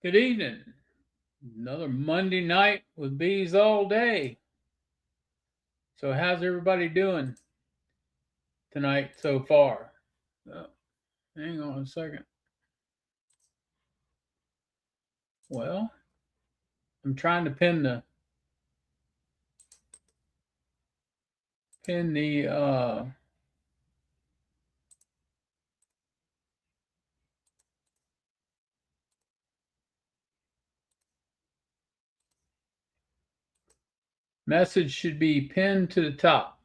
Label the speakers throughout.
Speaker 1: Good evening. Another Monday night with bees all day. So, how's everybody doing tonight so far? Oh, hang on a second. Well, I'm trying to pin the message should be pinned to the top.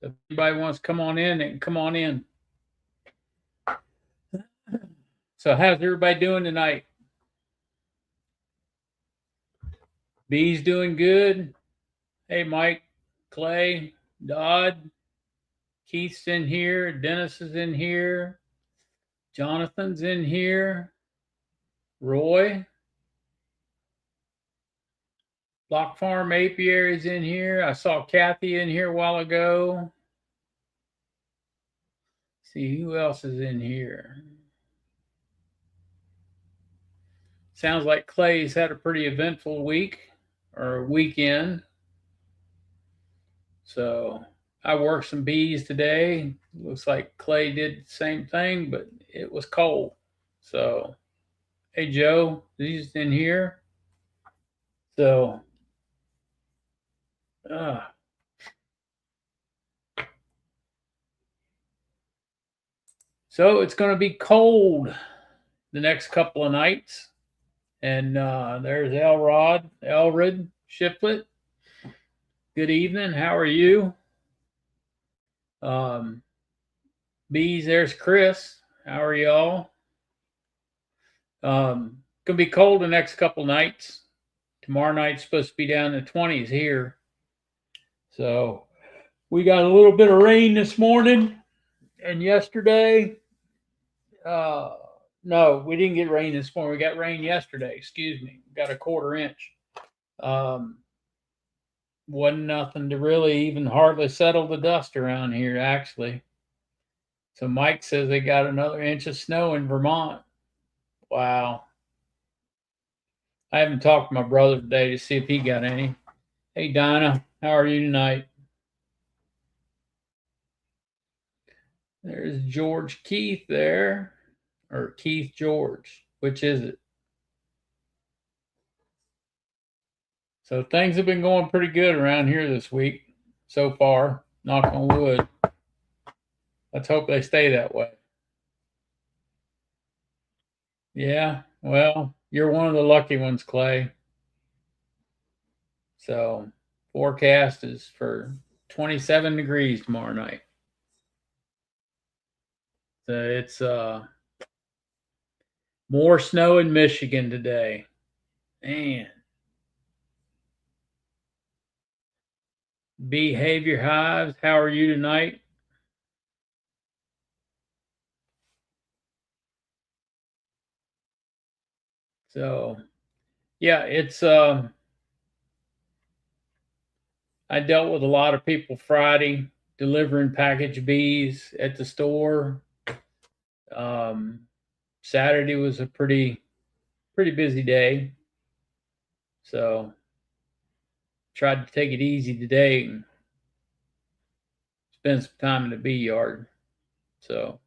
Speaker 1: So if anybody wants to come on in, they can come on in. So, how's everybody doing tonight? Bees doing good. Hey, Mike, Clay, Dodd, Keith's in here. Dennis is in here. Jonathan's in here. Roy, Block Farm Apiary's in here. I saw Kathy in here a while ago. See who else is in here. Sounds like Clay's had a pretty eventful week or weekend. So I worked some bees today. Looks like Clay did the same thing, but it was cold. So, hey Joe, he's in here. So, uh, so it's going to be cold the next couple of nights. And there's Elrod Shiplet. Good evening. How are you? Um, Bees, there's Chris. How are y'all? Gonna be cold the next couple nights. Tomorrow night's supposed to be down in the 20s here. So we got a little bit of rain this morning and yesterday. Uh, no, we didn't get rain this morning. We got rain yesterday. Excuse me. We got a quarter inch. Um, wasn't nothing to really even hardly settle the dust around here, actually. So Mike says they got another inch of snow in Vermont. Wow. I haven't talked to my brother today to see if he got any. Hey, Dinah, how are you tonight? There's George Keith there, or Keith George. Which is it? So things have been going pretty good around here this week so far. Knock on wood. Let's hope they stay that way. Yeah, well, you're one of the lucky ones, Clay. So forecast is for 27 degrees tomorrow night. So it's more snow in Michigan today. Man, behavior hives. How are you tonight? So yeah, it's I dealt with a lot of people Friday delivering package bees at the store. Um, Saturday was a pretty busy day, so tried to take it easy today and spend some time in the bee yard. So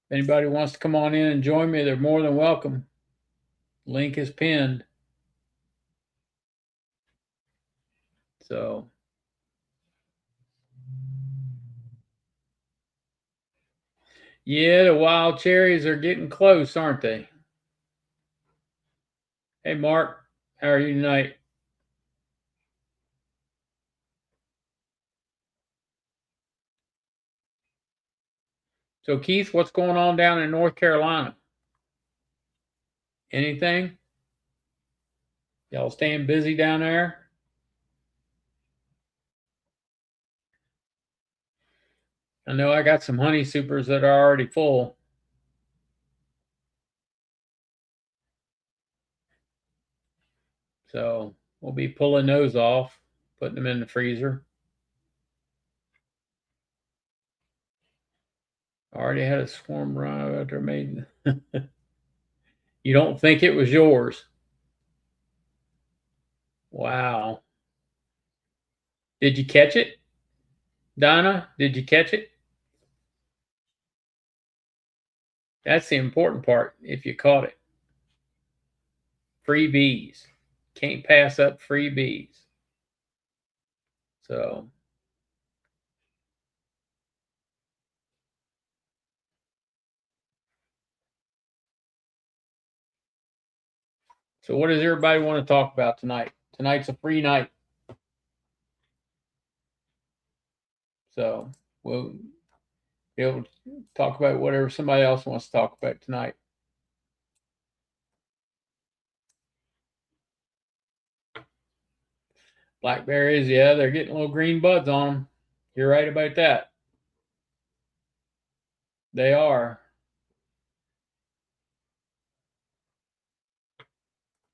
Speaker 1: if anybody wants to come on in and join me, they're more than welcome. Link is pinned. So yeah, the wild cherries are getting close, aren't they? Hey Mark, how are you tonight? So Keith, what's going on down in North Carolina? Anything? Y'all staying busy down there? I know I got some honey supers that are already full. So we'll be pulling those off, putting them in the freezer. I already had a swarm run out there made. You don't think it was yours? Wow. Did you catch it? Donna, did you catch it? That's the important part, if you caught it. Free bees. Can't pass up free bees. So what does everybody want to talk about tonight? Tonight's a free night. So we'll be able to talk about whatever somebody else wants to talk about tonight. Blackberries, yeah, they're getting little green buds on them. You're right about that. They are.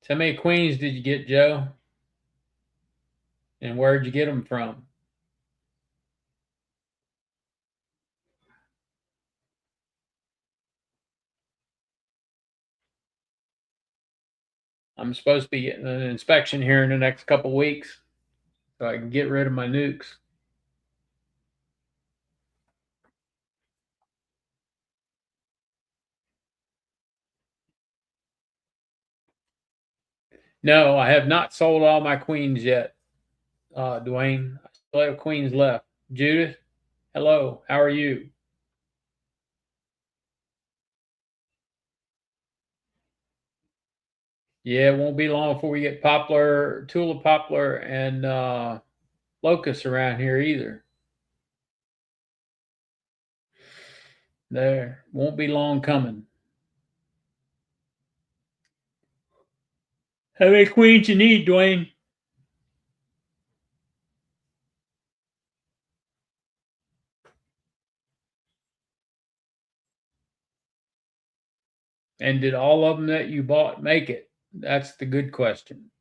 Speaker 1: So how many queens did you get, Joe? And where'd you get them from? I'm supposed to be getting an inspection here in the next couple weeks so I can get rid of my nukes. No, I have not sold all my queens yet, Dwayne. I still have queens left. Judith, hello. How are you? Yeah, it won't be long before we get poplar, tulip poplar, and locusts around here either. There won't be long coming. How many queens you need, Dwayne? And did all of them that you bought make it? That's the good question.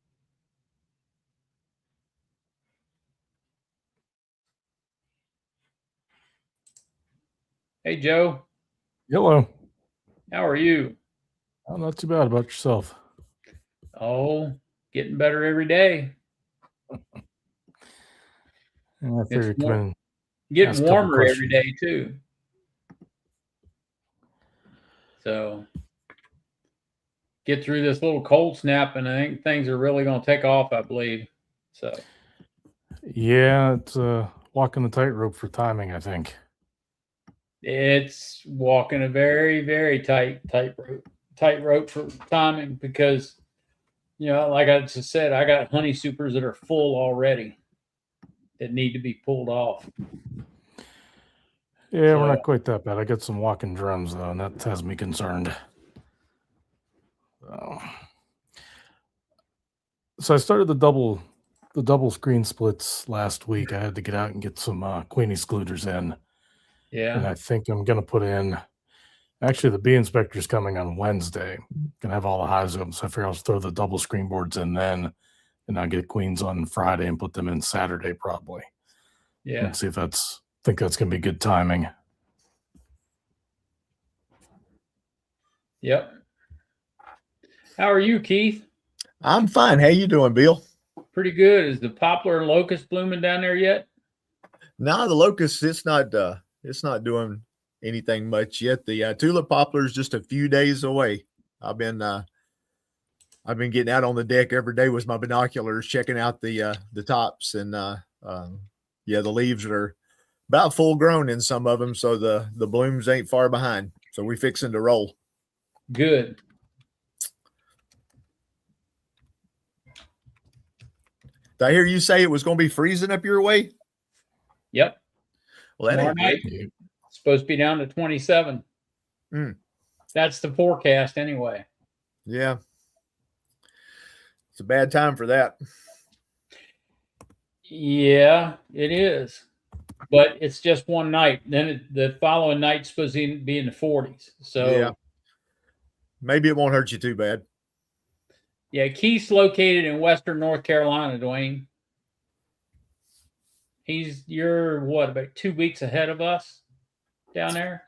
Speaker 1: Hey, Joe.
Speaker 2: Hello.
Speaker 1: How are you?
Speaker 2: Oh, not too bad. About yourself?
Speaker 1: Oh, getting better every day.
Speaker 2: I
Speaker 1: It's
Speaker 2: figured come in,
Speaker 1: getting
Speaker 2: ask a couple
Speaker 1: warmer every
Speaker 2: questions.
Speaker 1: day too. So get through this little cold snap, and I think things are really going to take off. I believe. So
Speaker 2: Yeah, it's walking the tightrope for timing, I think.
Speaker 1: it's walking a very, very tight rope for timing because like I just said, I got honey supers that are full already that need to be pulled off.
Speaker 2: Yeah,
Speaker 1: So
Speaker 2: we're not quite that bad. I got some walking drums though, and that has me concerned. So I started the double screen splits last week. I had to get out and get some queen excluders in, and
Speaker 1: yeah,
Speaker 2: I think I'm gonna put in. Actually, the bee inspector's coming on Wednesday. Gonna have all the hives open, so I figure I'll just throw the double screen boards in then, and I'll get queens on Friday and put them in Saturday probably.
Speaker 1: yeah,
Speaker 2: And see if think that's gonna be good timing.
Speaker 1: yep. How are you, Keith?
Speaker 3: I'm fine. How you doing, Bill?
Speaker 1: Pretty good. Is the poplar and locust blooming down there yet?
Speaker 3: No, the locust it's not doing anything much yet. The tulip poplar is just a few days away. I've been getting out on the deck every day with my binoculars, checking out the tops, and yeah, the leaves are about full grown in some of them, so the blooms ain't far behind. So we fixing to roll.
Speaker 1: Good.
Speaker 3: Did I hear you say it was going to be freezing up your way?
Speaker 1: Yep.
Speaker 3: Well, that
Speaker 1: Tomorrow
Speaker 3: ain't
Speaker 1: night,
Speaker 3: good.
Speaker 1: it's supposed to be down to 27. That's the forecast anyway.
Speaker 3: Yeah. It's a bad time for that.
Speaker 1: Yeah, it is. But it's just one night. Then the following night's supposed to be in the 40s. So
Speaker 3: yeah, maybe it won't hurt you too bad.
Speaker 1: Yeah, Keith's located in Western North Carolina, Dwayne. You're what, about 2 weeks ahead of us down there?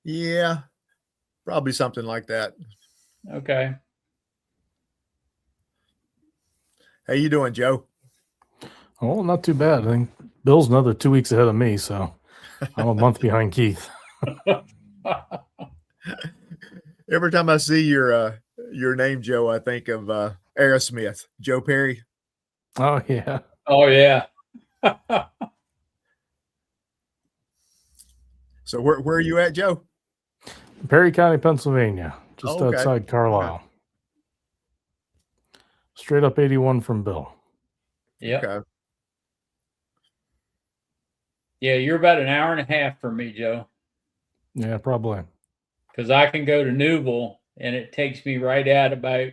Speaker 3: Yeah, probably something like that.
Speaker 1: Okay.
Speaker 3: How you doing, Joe?
Speaker 2: Oh, not too bad. I think Bill's another 2 weeks ahead of me, so I'm a month behind Keith.
Speaker 3: Every time I see your name, Joe, I think of Aerosmith, Joe Perry.
Speaker 2: Oh yeah.
Speaker 1: Oh yeah.
Speaker 3: So where are you at, Joe?
Speaker 2: Perry County, Pennsylvania, just
Speaker 3: Oh, okay.
Speaker 2: outside Carlisle. Straight up 81 from Bill.
Speaker 1: Yeah.
Speaker 3: Okay.
Speaker 1: Yeah, you're about an hour and a half from me, Joe.
Speaker 2: Yeah, probably.
Speaker 1: Because I can go to Newville and it takes me right at about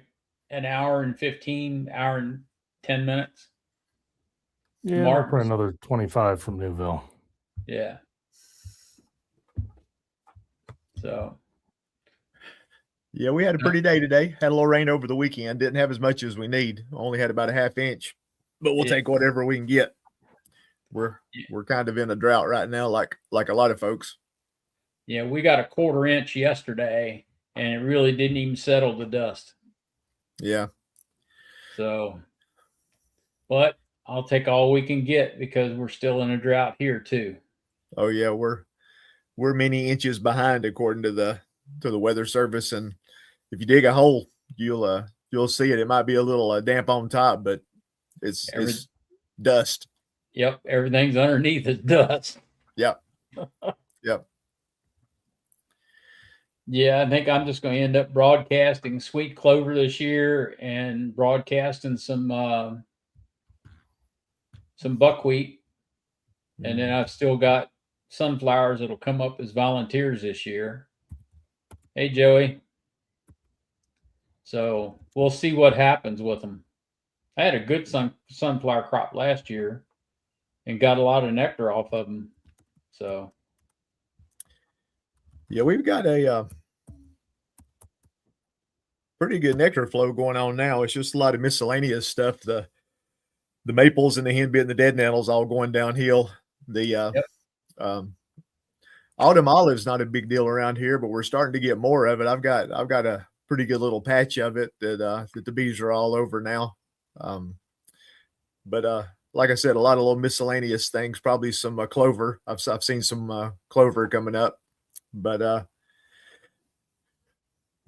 Speaker 1: an hour and 15, hour and 10 minutes.
Speaker 2: Yeah,
Speaker 1: Martin's.
Speaker 2: probably another 25 from Newville.
Speaker 1: Yeah. So.
Speaker 3: Yeah, we had a pretty day today. Had a little rain over the weekend. Didn't have as much as we need. Only had about a half inch, but we'll take whatever we can get. We're kind of in a drought right now, like a lot of folks.
Speaker 1: Yeah, we got a 1/4 inch yesterday, and it really didn't even settle the dust.
Speaker 3: Yeah.
Speaker 1: So, but I'll take all we can get because we're still in a drought here too.
Speaker 3: Oh yeah, we're many inches behind according to the weather service, and if you dig a hole, you'll see it. It might be a little damp on top, but it's dust.
Speaker 1: Yep, everything's underneath is dust.
Speaker 3: Yep. Yep.
Speaker 1: Yeah, I think I'm just going to end up broadcasting sweet clover this year and broadcasting some buckwheat, and then I've still got sunflowers that'll come up as volunteers this year. Hey, Joey. So we'll see what happens with them. I had a good sunflower crop last year and got a lot of nectar off of them. So
Speaker 3: yeah, we've got a pretty good nectar flow going on now. It's just a lot of miscellaneous stuff. The maples and the henbit and the dead nettles all going downhill. The autumn olive's not a big deal around here, but we're starting to get more of it. I've got a pretty good little patch of it that the bees are all over now. But like I said, a lot of little miscellaneous things, probably some clover. I've seen some clover coming up, but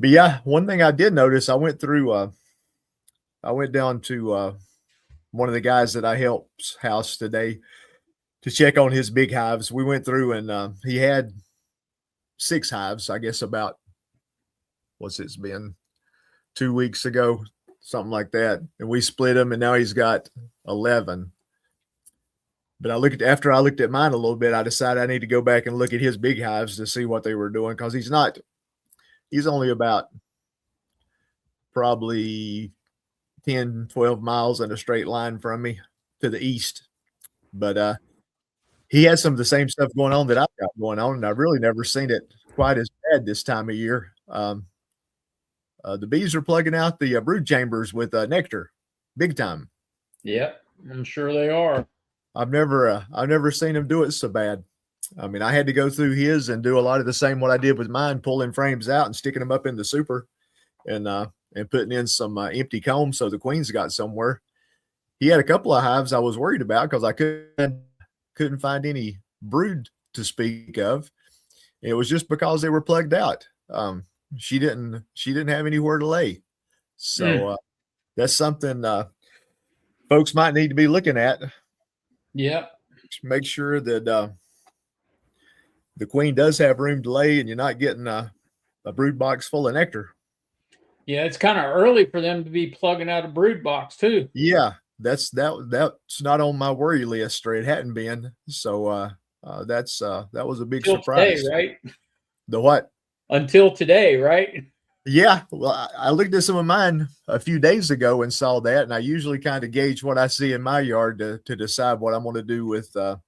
Speaker 3: yeah, one thing I did notice, I went down to one of the guys that I help's house today to check on his big hives. We went through and he had 6 hives, I guess about, what's it's been, 2 weeks ago, something like that. And we split them and now he's got 11. But after I looked at mine a little bit, I decided I need to go back and look at his big hives to see what they were doing. Cause he's only about probably 10, 12 miles in a straight line from me to the east. But he has some of the same stuff going on that I've got going on, and I've really never seen it quite as bad this time of year. The bees are plugging out the brood chambers with nectar, big time.
Speaker 1: Yep, I'm sure they are.
Speaker 3: I've never seen them do it so bad. I mean, I had to go through his and do a lot of the same what I did with mine, pulling frames out and sticking them up in the super, and putting in some empty combs so the queens got somewhere. He had a couple of hives I was worried about because I couldn't find any brood to speak of. It was just because they were plugged out. She didn't have anywhere to lay. So that's something folks might need to be looking at.
Speaker 1: Yep.
Speaker 3: Make sure that the queen does have room to lay and you're not getting a brood box full of nectar.
Speaker 1: Yeah, it's kind of early for them to be plugging out a brood box too.
Speaker 3: Yeah, that's not on my worry list, or it hadn't been. So that was a big surprise.
Speaker 1: Today, right?
Speaker 3: The what?
Speaker 1: Until today, right?
Speaker 3: Yeah. Well, I looked at some of mine a few days ago and saw that, and I usually kind of gauge what I see in my yard to decide what I'm going to do with the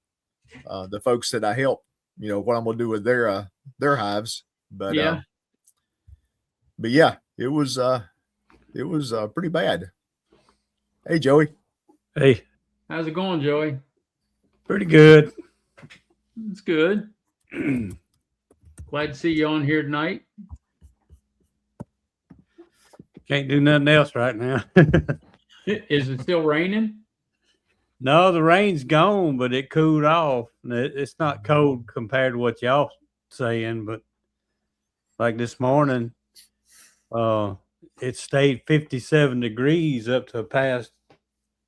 Speaker 3: folks that I help. You know, what I'm going to do with their hives. But yeah, it was pretty bad. Hey, Joey.
Speaker 4: Hey,
Speaker 1: How's it going, Joey?
Speaker 4: pretty good.
Speaker 1: It's good. Glad to see you on here tonight.
Speaker 4: Can't do nothing else right now.
Speaker 1: Is it still raining?
Speaker 4: No, the rain's gone, but it cooled off. It's not cold compared to what y'all saying, but like this morning, it stayed 57 degrees up to past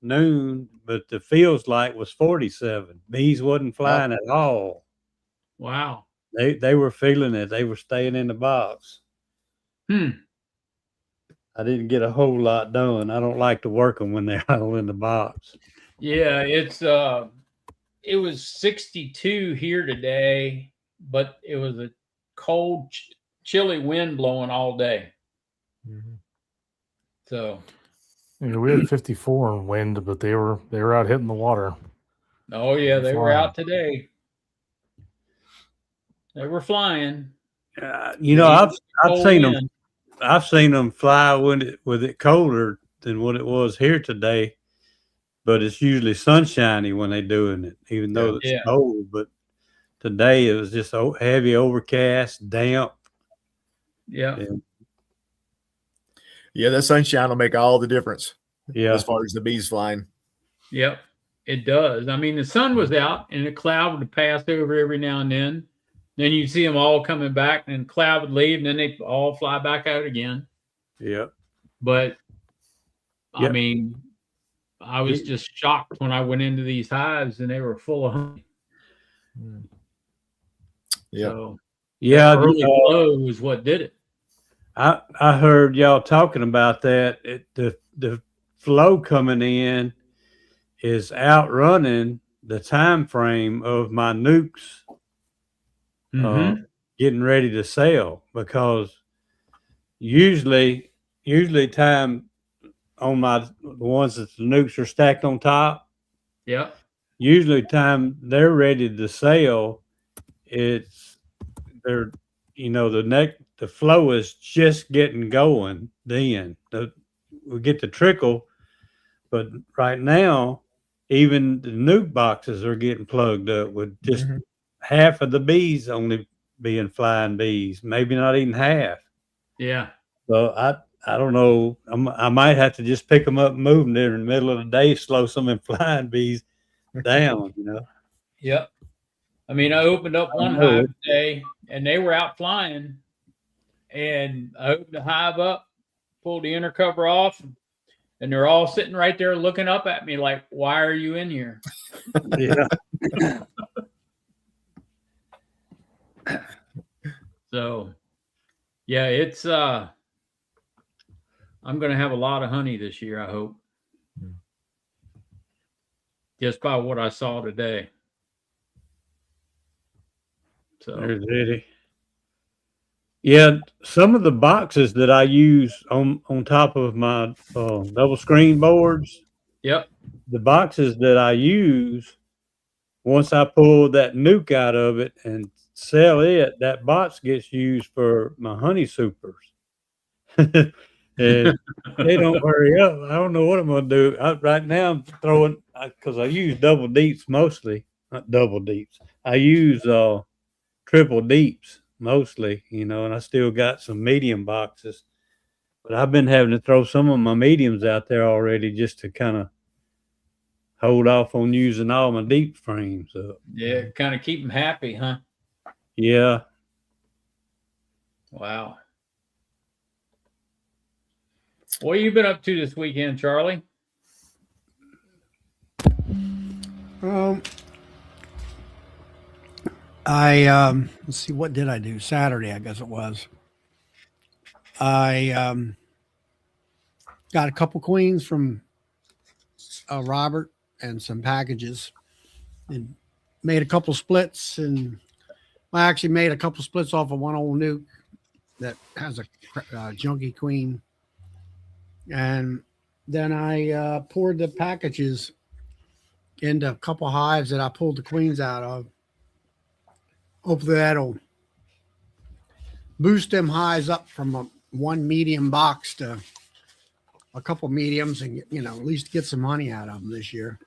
Speaker 4: noon, but the feels like was 47. Bees wasn't flying at all.
Speaker 1: Wow.
Speaker 4: They were feeling it. They were staying in the box. I didn't get a whole lot done. I don't like to work them when they're all in the box.
Speaker 1: Yeah, it was 62 here today, but it was a cold, chilly wind blowing all day.
Speaker 3: Mhm.
Speaker 1: So,
Speaker 2: Yeah, we had 54 in wind, but they were out hitting the water.
Speaker 1: oh yeah, they were
Speaker 2: Flying.
Speaker 1: out today. They were flying.
Speaker 4: I've seen them.
Speaker 1: Wind.
Speaker 4: I've seen them fly with it colder than what it was here today, but it's usually sunshiny when they're doing it, even though it's cold. But today it was just heavy, overcast, damp.
Speaker 1: Yeah.
Speaker 3: Yeah, that sunshine will make all the difference.
Speaker 4: Yeah,
Speaker 3: as far as the bees flying.
Speaker 1: Yep, it does. I mean, the sun was out and a cloud would pass over every now and then. Then you'd see them all coming back, and the cloud would leave, and then they all fly back out again.
Speaker 4: Yeah.
Speaker 1: But I mean, I was just shocked when I went into these hives and they were full of honey.
Speaker 3: Yeah.
Speaker 1: So,
Speaker 4: yeah.
Speaker 1: Early flow is what did it.
Speaker 4: I heard y'all talking about that. The flow coming in is outrunning the time frame of my nukes getting ready to sell, because usually time on the ones that the nukes are stacked on top.
Speaker 1: Yeah.
Speaker 4: Usually time they're ready to sell, the flow is just getting going. Then we get the trickle, but right now even the nuke boxes are getting plugged up with just half of the bees only being flying bees, maybe not even half.
Speaker 1: Yeah.
Speaker 4: So I don't know. I might have to just pick them up and move them there in the middle of the day, slow some of them flying bees down,
Speaker 1: Yep. I mean, I opened up one hive today and they were out flying, and I opened the hive up, pulled the inner cover off, and they're all sitting right there looking up at me like, why are you in here?
Speaker 4: Yeah.
Speaker 1: So, yeah, it's I'm going to have a lot of honey this year, I hope. Just by what I saw today. So,
Speaker 4: there's Eddie. Yeah, some of the boxes that I use on top of my double screen boards.
Speaker 1: Yep.
Speaker 4: The boxes that I use, once I pull that nuke out of it and sell it, that box gets used for my honey supers. And they don't hurry up. I don't know what I'm going to do. Right now I'm throwing, because I use double deeps mostly. Not double deeps. I use triple deeps mostly, and I still got some medium boxes. But I've been having to throw some of my mediums out there already just to kind of hold off on using all my deep frames up.
Speaker 1: Yeah, kind of keep them happy, huh?
Speaker 4: Yeah.
Speaker 1: Wow. What have you been up to this weekend, Charlie?
Speaker 5: Let's see, what did I do? Saturday, I guess it was. I got a couple queens from Robert and some packages, and made a couple splits, and I actually made a couple splits off of one old nuke that has a junky queen. And then I poured the packages into a couple hives that I pulled the queens out of. Hopefully that'll boost them hives up from one medium box to a couple mediums, and at least get some honey out of them this year.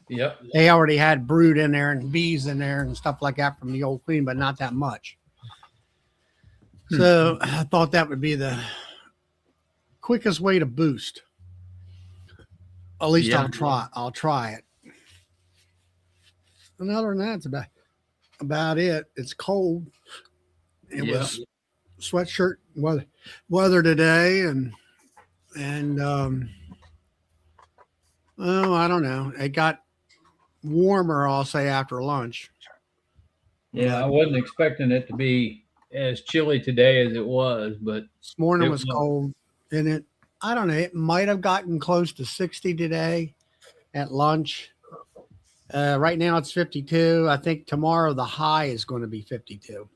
Speaker 1: Yep.
Speaker 5: They already had brood in there and bees in there and stuff like that from the old queen, but not that much. So I thought that would be the quickest way to boost. At least
Speaker 1: Yeah.
Speaker 5: I'll try it. And other than that, it's about it. It's cold. It
Speaker 1: Yeah.
Speaker 5: was sweatshirt weather today, and oh, I don't know. It got warmer, I'll say, after lunch.
Speaker 1: Yeah, I
Speaker 5: But
Speaker 1: wasn't expecting it to be as chilly today as it was, but
Speaker 5: this morning
Speaker 1: it
Speaker 5: was
Speaker 1: was.
Speaker 5: cold, and I don't know. It might have gotten close to 60 today at lunch. Right now it's 52. I think tomorrow the high is going to be 52.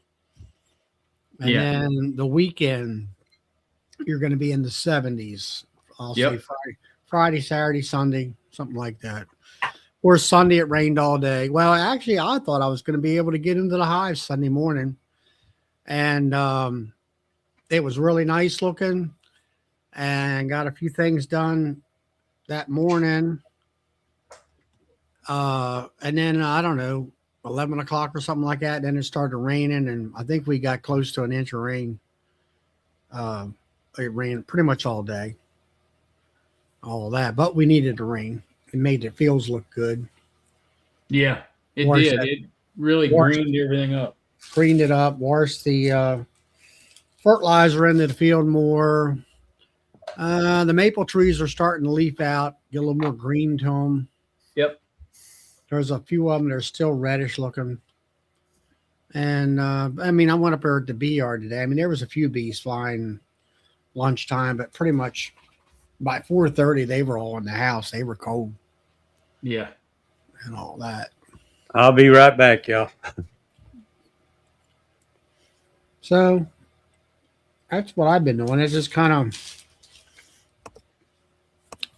Speaker 5: And
Speaker 1: Yeah.
Speaker 5: then the weekend, you're going to be in the 70s. I'll say Friday, Saturday, Sunday, something like that. Or Sunday, it rained all day. Well, actually, I thought I was going to be able to get into the Hive Sunday morning. And it was really nice looking, and got a few things done that morning. And then, I don't know, 11 o'clock or something like that. Then it started raining, and I think we got close to an inch of rain. It rained pretty much all day. All that, but we needed the rain. It made the fields look good.
Speaker 1: Yeah, it
Speaker 5: Washed
Speaker 1: did.
Speaker 5: that-
Speaker 1: It really
Speaker 5: washed-
Speaker 1: greened everything up.
Speaker 5: Cleaned it up, washed the fertilizer into the field more. The maple trees are starting to leaf out, get a little more green to them.
Speaker 1: Yep.
Speaker 5: There's a few of them that are still reddish looking. And I mean, I went up there at the bee yard today. I mean, there was a few bees flying lunchtime, but pretty much by 4:30 they were all in the house. They were cold
Speaker 1: Yeah.
Speaker 5: and all that.
Speaker 4: I'll be right back, y'all.
Speaker 5: So that's what I've been doing. It's just kind of,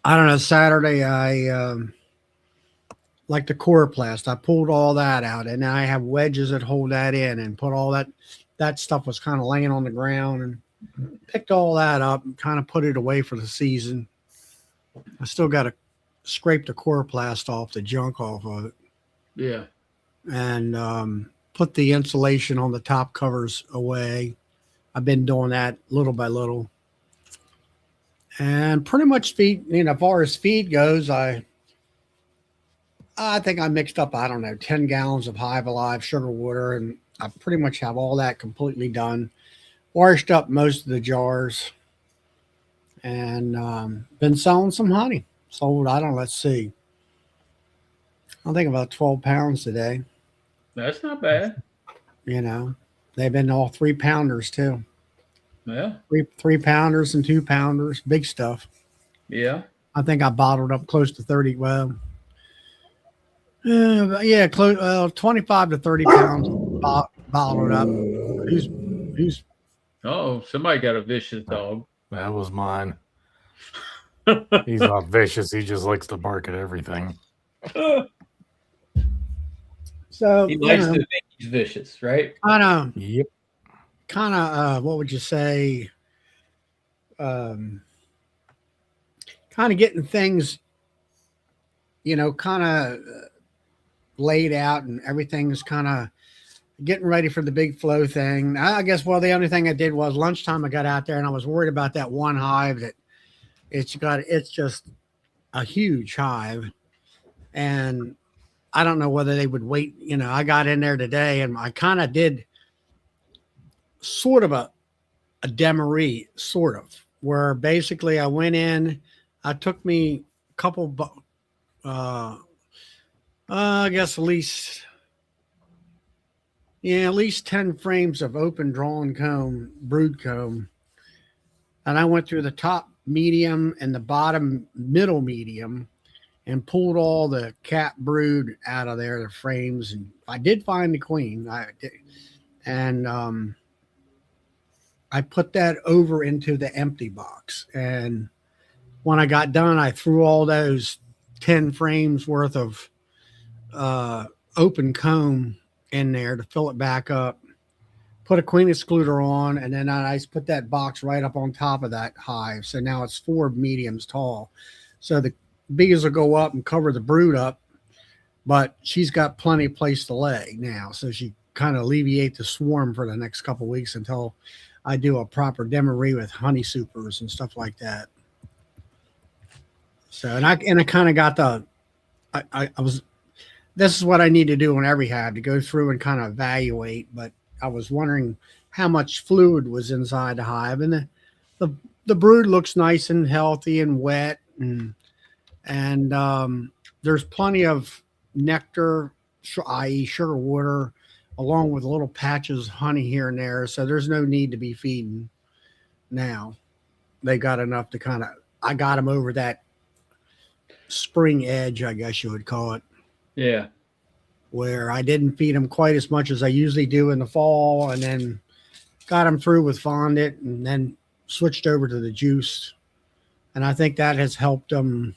Speaker 5: I don't know. Saturday, I like the coroplast. I pulled all that out, and I have wedges that hold that in, and put all that stuff was kind of laying on the ground, and picked all that up and kind of put it away for the season. I still got to scrape the coroplast off, the junk off of it,
Speaker 1: Yeah.
Speaker 5: and put the insulation on the top covers away. I've been doing that little by little. And pretty much feed, as far as feed goes, I think I mixed up, I don't know, 10 gallons of Hive Alive sugar water, and I pretty much have all that completely done. Washed up most of the jars, and been selling some honey. Sold, I don't know, let's see. I think about 12 pounds today.
Speaker 1: That's not bad.
Speaker 5: They've been all 3-pounders too.
Speaker 1: Yeah.
Speaker 5: 3-pounders and 2-pounders, big stuff.
Speaker 1: Yeah.
Speaker 5: I think I bottled up close to 30. Well, close 25 to 30 pounds bottled up. Who's?
Speaker 1: Oh, somebody got a vicious dog.
Speaker 2: That was mine. He's not vicious. He just likes to bark at everything.
Speaker 5: So
Speaker 1: He likes to think he's vicious, right?
Speaker 2: Yep.
Speaker 5: Kind of, what would you say? Kind of getting things, kind of laid out, and everything's kind of getting ready for the big flow thing. I guess, well, the only thing I did was lunchtime I got out there, and I was worried about that one hive that it's just a huge hive. And I don't know whether they would wait. I got in there today, and I kind of did sort of a demery, sort of, where basically I went in, I took me a couple, I guess at least 10 frames of open drawn comb, brood comb. And I went through the top medium and the bottom middle medium and pulled all the cap brood out of there, the frames. And I did find the queen. I put that over into the empty box. And when I got done, I threw all those 10 frames worth of open comb in there to fill it back up, put a queen excluder on, and then I put that box right up on top of that hive. So now it's 4 mediums tall. So the bees will go up and cover the brood up, but she's got plenty of place to lay now. So she kind of alleviate the swarm for the next couple of weeks until I do a proper demery with honey supers and stuff like that. So, and I kind of got I was, this is what I need to do on every hive, to go through and kind of evaluate. But I was wondering how much fluid was inside the hive, and the brood looks nice and healthy and wet, and there's plenty of nectar, i.e. sugar water, along with little patches of honey here and there. So there's no need to be feeding now. They got enough to kind of, I got them over that spring edge, I guess you would call it.
Speaker 1: Yeah.
Speaker 5: Where I didn't feed them quite as much as I usually do in the fall, and then got them through with fondant, and then switched over to the juice. And I think that has helped them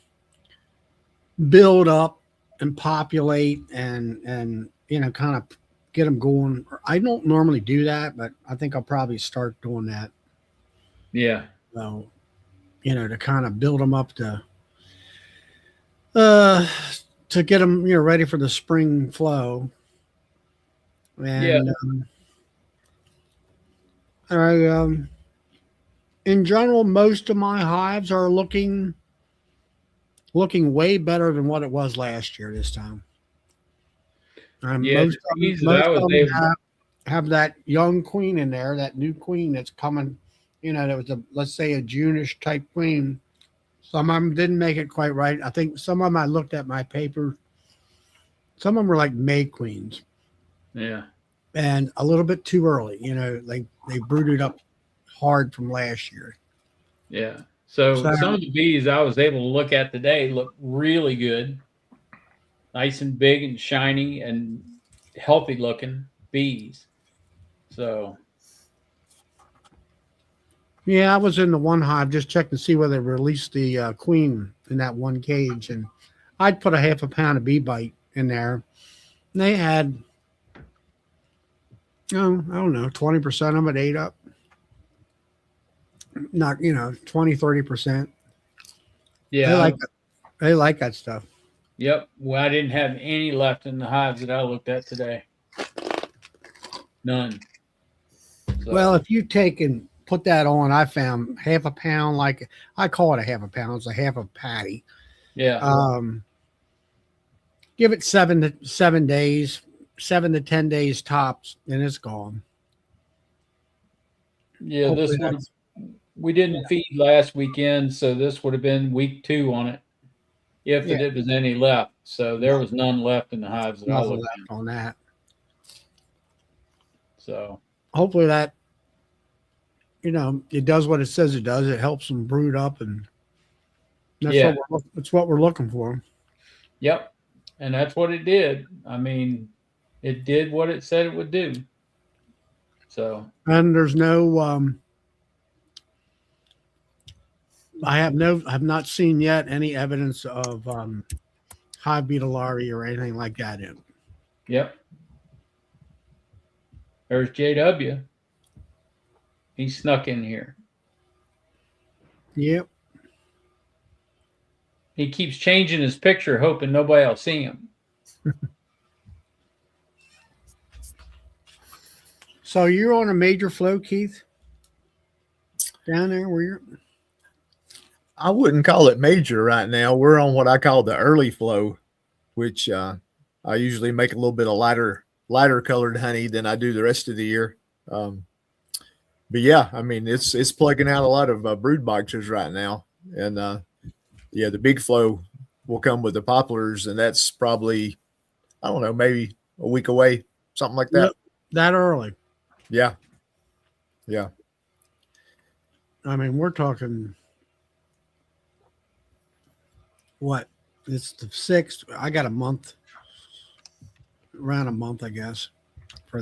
Speaker 5: build up and populate and you know, kind of get them going. I don't normally do that, but I think I'll probably start doing that.
Speaker 1: Yeah.
Speaker 5: So, you know, to kind of build them up to get them, you know, ready for the spring flow. And in general, most of my hives are looking way better than what it was last year this time.
Speaker 1: Yeah,
Speaker 5: Most of them have that young queen in there, that new queen that's coming. You know, that was let's say a June-ish type queen. Some of them didn't make it quite right. I think some of them, I looked at my paper, some of them were like May queens.
Speaker 1: Yeah.
Speaker 5: And a little bit too early. You know, they brooded up hard from last year.
Speaker 1: Yeah. So some of the bees I was able to look at today look really good. Nice and big and shiny and healthy looking bees. So
Speaker 5: yeah, I was in the one hive just checking to see whether they released the queen in that one cage, and I'd put a half a pound of bee bite in there. And they had, I don't know, 20% of it ate up. Not, 20, 30%.
Speaker 1: yeah.
Speaker 5: They like that stuff.
Speaker 1: Yep. Well, I didn't have any left in the hives that I looked at today. None. So,
Speaker 5: Well, if you take and put that on, I found half a pound, like I call it a half a pound, it's a half a patty.
Speaker 1: yeah.
Speaker 5: Give it 7 to 10 days tops, and it's gone.
Speaker 1: Yeah.
Speaker 5: Hopefully
Speaker 1: This one, we didn't feed last weekend, so this would have been week 2 on it, if there was any left. So there was none left in the hives that I
Speaker 5: nothing
Speaker 1: looked
Speaker 5: left
Speaker 1: at.
Speaker 5: on that.
Speaker 1: So
Speaker 5: Hopefully that, it does what it says it does. It helps them brood up, and that's what we're looking for.
Speaker 1: Yep. And that's what it did. I mean, it did what it said it would do. So,
Speaker 5: And there's no, I have not seen yet any evidence of hive beetle larvae or anything like that in.
Speaker 1: yep. There's JW. He snuck in here.
Speaker 5: Yep.
Speaker 1: He keeps changing his picture, hoping nobody will see him.
Speaker 5: So you're on a major flow, Keith? Down there where you're?
Speaker 3: I wouldn't call it major right now. We're on what I call the early flow, which I usually make a little bit of lighter colored honey than I do the rest of the year. But yeah, I mean, it's plugging out a lot of brood boxers right now. And the big flow will come with the poplars, and that's probably, I don't know, maybe a week away, something like that.
Speaker 5: That early?
Speaker 3: Yeah.
Speaker 5: I mean, we're talking what? It's the 6th. I got around a month, I guess, for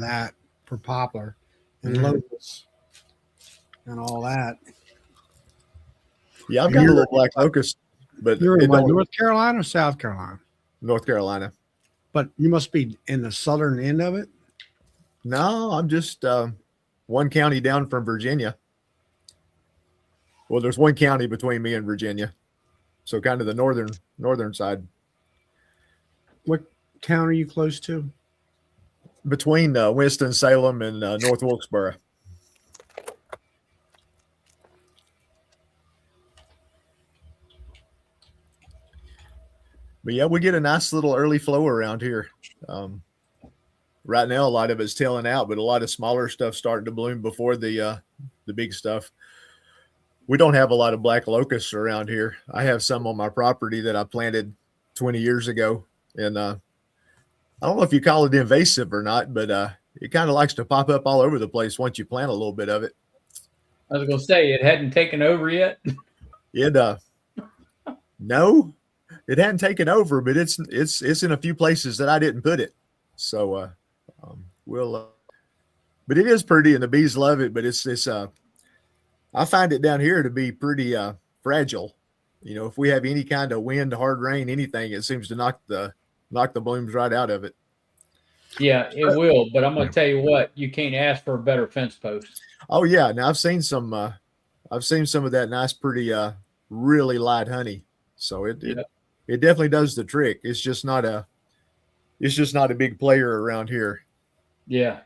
Speaker 5: poplar and locusts and all that.
Speaker 3: Yeah, I've got a little black locust, but
Speaker 5: you're in North Carolina or South Carolina?
Speaker 3: North Carolina.
Speaker 5: But you must be in the southern end of it.
Speaker 3: No, I'm just one county down from Virginia. Well, there's one county between me and Virginia, so kind of the northern side.
Speaker 5: What town are you close to?
Speaker 3: Between Winston-Salem and North Wilkesboro. But yeah, we get a nice little early flow around here. Right now, a lot of it's tailing out, but a lot of smaller stuff starting to bloom before the big stuff. We don't have a lot of black locusts around here. I have some on my property that I planted 20 years ago, and I don't know if you call it invasive or not, but it kind of likes to pop up all over the place once you plant a little bit of it.
Speaker 1: I was going to say it hadn't taken over yet.
Speaker 3: It no, it hadn't taken over, but it's in a few places that I didn't put it. So but it is pretty, and the bees love it. But it's I find it down here to be pretty fragile. You know, if we have any kind of wind, hard rain, anything, it seems to knock the blooms right out of it.
Speaker 1: Yeah, it will. But I'm going to tell you what, you can't ask for a better fence post.
Speaker 3: Oh yeah, now I've seen some of that nice, pretty really light honey. So it definitely does the trick. It's just not a big player around here.
Speaker 1: Yeah.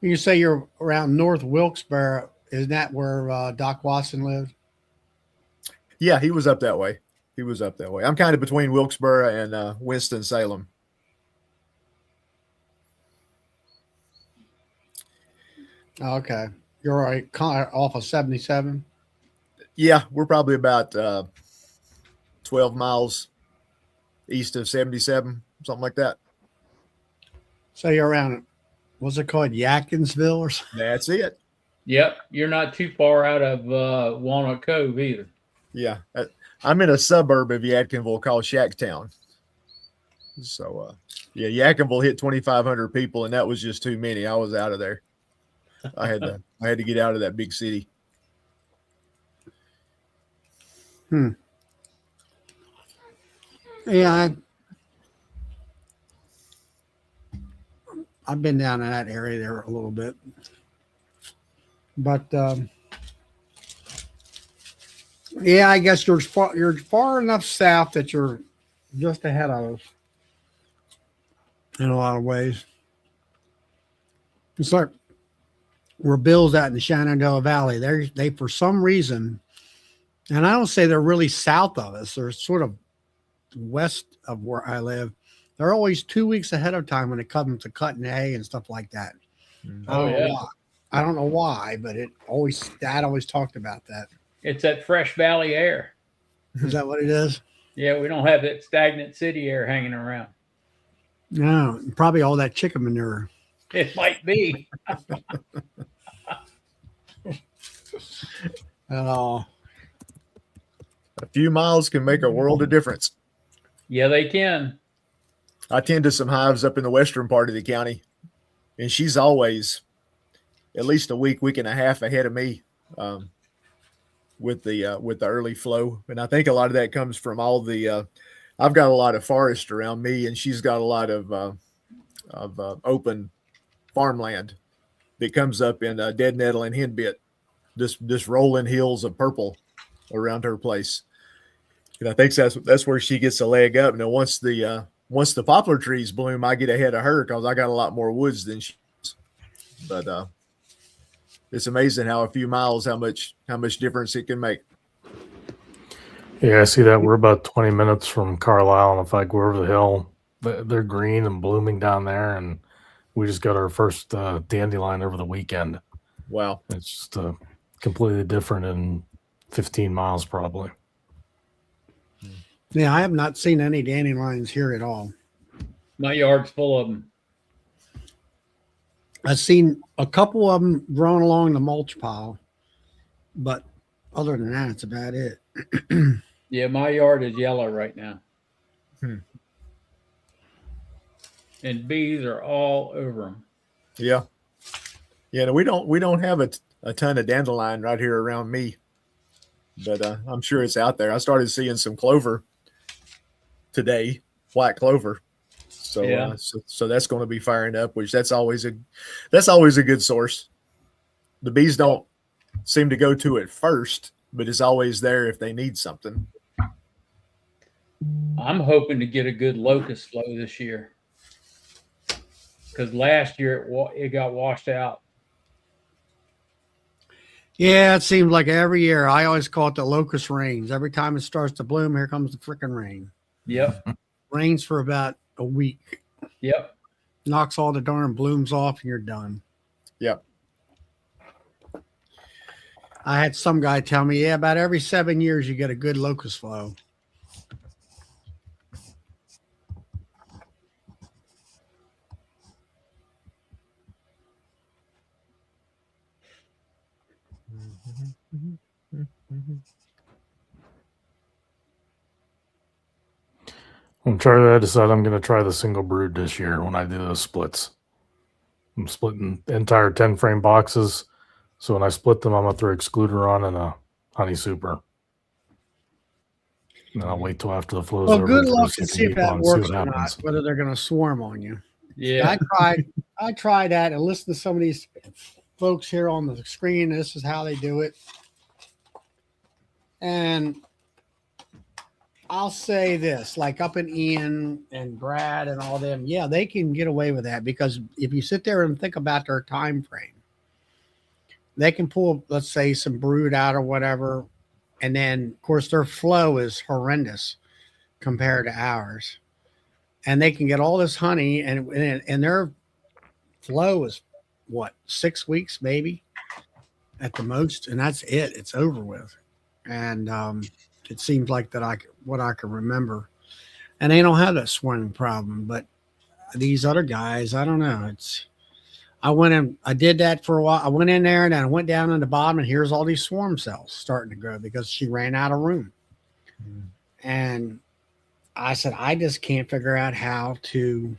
Speaker 5: You say you're around North Wilkes-Barre. Isn't that where Doc Watson lived?
Speaker 3: Yeah, he was up that way. I'm kind of between Wilkes-Barre and Winston-Salem.
Speaker 5: Okay. You're right, kind of off of 77.
Speaker 3: Yeah, we're probably about 12 miles east of 77, something like that.
Speaker 5: So you're around, what's it called, Yatkinsville or something?
Speaker 3: That's it.
Speaker 1: Yep. You're not too far out of Walnut Cove either.
Speaker 3: Yeah, I'm in a suburb of Yadkinville called Shacktown. So, yeah, Yadkinville hit 2,500 people, and that was just too many. I was out of there. I had to get out of that big city.
Speaker 5: Yeah, I've been down in that area there a little bit, but yeah, I guess you're far enough south that you're just ahead of us in a lot of ways. It's like where Bill's at in the Shenandoah Valley. They for some reason, and I don't say they're really south of us. They're sort of west of where I live. They're always 2 weeks ahead of time when it comes to cutting hay and stuff like that.
Speaker 1: Oh, yeah.
Speaker 5: I don't know why, but Dad always talked about that.
Speaker 1: It's that fresh valley air.
Speaker 5: Is that what it is?
Speaker 1: Yeah, we don't have that stagnant city air hanging around.
Speaker 5: No, probably all that chicken manure.
Speaker 1: It might be.
Speaker 5: Oh,
Speaker 3: A few miles can make a world of difference.
Speaker 1: Yeah, they can.
Speaker 3: I tend to some hives up in the western part of the county, and she's always at least a week and a half ahead of me with the early flow. And I think a lot of that comes from all the I've got a lot of forest around me, and she's got a lot of open farmland that comes up in dead nettle and henbit, just rolling hills of purple around her place. And I think that's where she gets a leg up. Now, once the poplar trees bloom, I get ahead of her because I got a lot more woods than she does. But it's amazing how a few miles, how much difference it can make.
Speaker 2: Yeah, I see that. We're about 20 minutes from Carlisle, and if I go over the hill, they're green and blooming down there, and we just got our first dandelion over the weekend.
Speaker 3: Wow.
Speaker 2: It's just completely different in 15 miles probably.
Speaker 5: yeah, I have not seen any dandelions here at all.
Speaker 1: My yard's full of them.
Speaker 5: I've seen a couple of them growing along the mulch pile, but other than that, that's about it.
Speaker 1: Yeah, my yard is yellow right now. And bees are all over them.
Speaker 3: Yeah. Yeah. No, we don't have a ton of dandelion right here around me, but I'm sure it's out there. I started seeing some clover today, white clover. So,
Speaker 1: Yeah.
Speaker 3: So that's going to be firing up, which that's always a good source. The bees don't seem to go to it first, but it's always there if they need something.
Speaker 1: I'm hoping to get a good locust flow this year. Because last year it got washed out.
Speaker 5: Yeah, it seems like every year. I always call it the locust rains. Every time it starts to bloom, here comes the freaking rain.
Speaker 1: Yep.
Speaker 5: Rains for about a week,
Speaker 1: Yep.
Speaker 5: knocks all the darn blooms off, and you're done.
Speaker 3: Yep.
Speaker 5: I had some guy tell me, yeah, about every 7 years you get a good locust flow.
Speaker 2: I'm trying to decide I'm going to try the single brood this year when I do those splits. I'm splitting the entire 10 frame boxes. So when I split them, I'm going to throw excluder on and a honey super. And then I'll wait till after the flow's
Speaker 5: Well,
Speaker 2: over
Speaker 5: good
Speaker 2: and throw a
Speaker 5: luck to see
Speaker 2: second
Speaker 5: if
Speaker 2: deep
Speaker 5: that
Speaker 2: on and see
Speaker 5: works
Speaker 2: what
Speaker 5: or
Speaker 2: happens.
Speaker 5: not, whether they're going to swarm on you.
Speaker 1: Yeah.
Speaker 5: I tried that and listened to some of these folks here on the screen. This is how they do it. And I'll say this, like up in Ian and Brad and all them, yeah, they can get away with that because if you sit there and think about their time frame, they can pull, let's say, some brood out or whatever. And then, of course, their flow is horrendous compared to ours. And they can get all this honey, and their flow is what, 6 weeks maybe at the most, and that's it. It's over with. And it seems like that what I can remember, and they don't have that swarming problem. But these other guys, I don't know. I went in, I did that for a while. I went in there and then I went down in the bottom, and here's all these swarm cells starting to grow because she ran out of room. And I said, I just can't figure out how to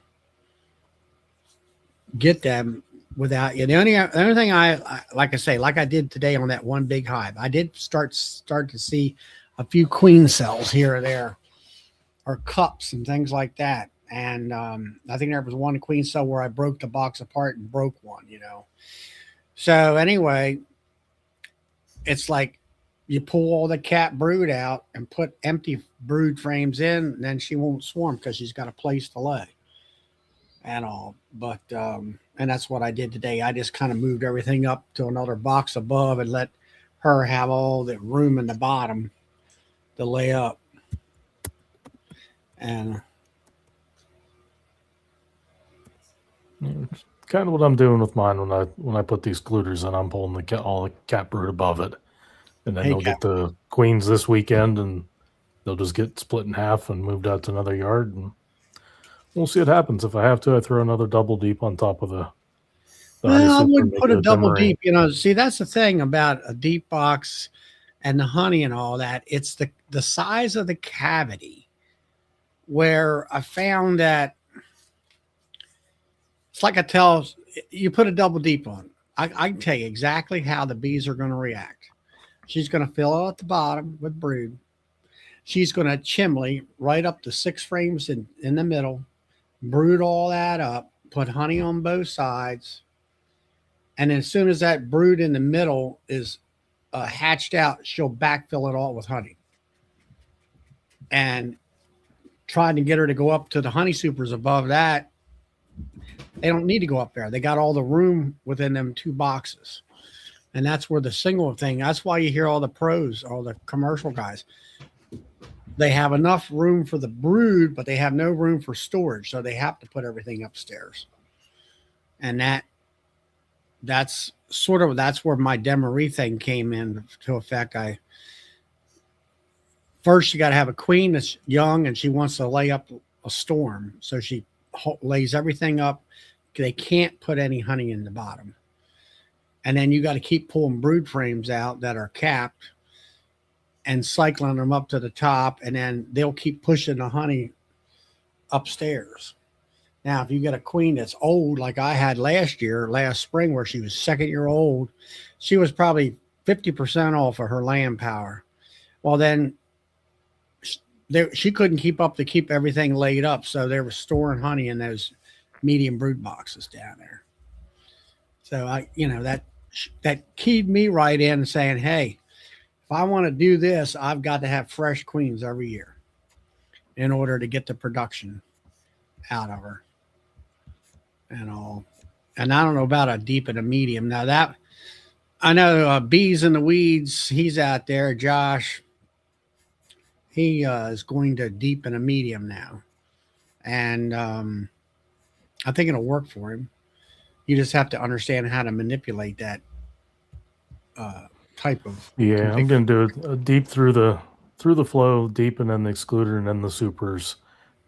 Speaker 5: get them without you. The only thing I like I say, like I did today on that one big hive, I did start to see a few queen cells here or there, or cups and things like that. And I think there was one queen cell where I broke the box apart and broke one, So anyway, it's like you pull all the cat brood out and put empty brood frames in, and then she won't swarm because she's got a place to lay and all. But and that's what I did today. I just kind of moved everything up to another box above and let her have all the room in the bottom to lay up. And
Speaker 2: It's kind of what I'm doing with mine when I put these excluders in. I'm pulling all the cat brood above it, and then
Speaker 5: Hey,
Speaker 2: they'll get the queens this weekend, and they'll just get split in half and moved out to another yard, and we'll see what happens. If I have to, I throw another double deep on top of the honey
Speaker 5: well, I
Speaker 2: super,
Speaker 5: wouldn't
Speaker 2: make
Speaker 5: put
Speaker 2: it
Speaker 5: a double
Speaker 2: dimmer ring.
Speaker 5: deep. See, that's the thing about a deep box and the honey and all that. It's the size of the cavity where I found that it's like I tell you put a double deep on. I can tell you exactly how the bees are going to react. She's going to fill out at the bottom with brood. She's going to chimney right up to 6 frames in the middle, brood all that up, put honey on both sides. And then as soon as that brood in the middle is hatched out, she'll backfill it all with honey. And trying to get her to go up to the honey supers above that, they don't need to go up there. They got all the room within them 2 boxes. And that's where the single thing, that's why you hear all the pros, all the commercial guys. They have enough room for the brood, but they have no room for storage. So they have to put everything upstairs. And that's where my Demery thing came into effect. First, you got to have a queen that's young and she wants to lay up a storm. So she lays everything up. They can't put any honey in the bottom. And then you got to keep pulling brood frames out that are capped and cycling them up to the top. And then they'll keep pushing the honey upstairs. Now, if you get a queen that's old, like I had last spring, where she was 2nd year old, she was probably 50% off of her lamb power. Well, then she couldn't keep up to keep everything laid up. So they were storing honey in those medium brood boxes down there. So that keyed me right in saying, hey, if I want to do this, I've got to have fresh queens every year in order to get the production out of her and all. And I don't know about a deep and a medium. Now I know Bees in the Weeds, he's out there. Josh, he is going to deepen a medium now. And I think it'll work for him. You just have to understand how to manipulate that type of
Speaker 2: Yeah, I'm
Speaker 5: config.
Speaker 2: gonna do a deep through the flow, deep, and then the excluder, and then the supers,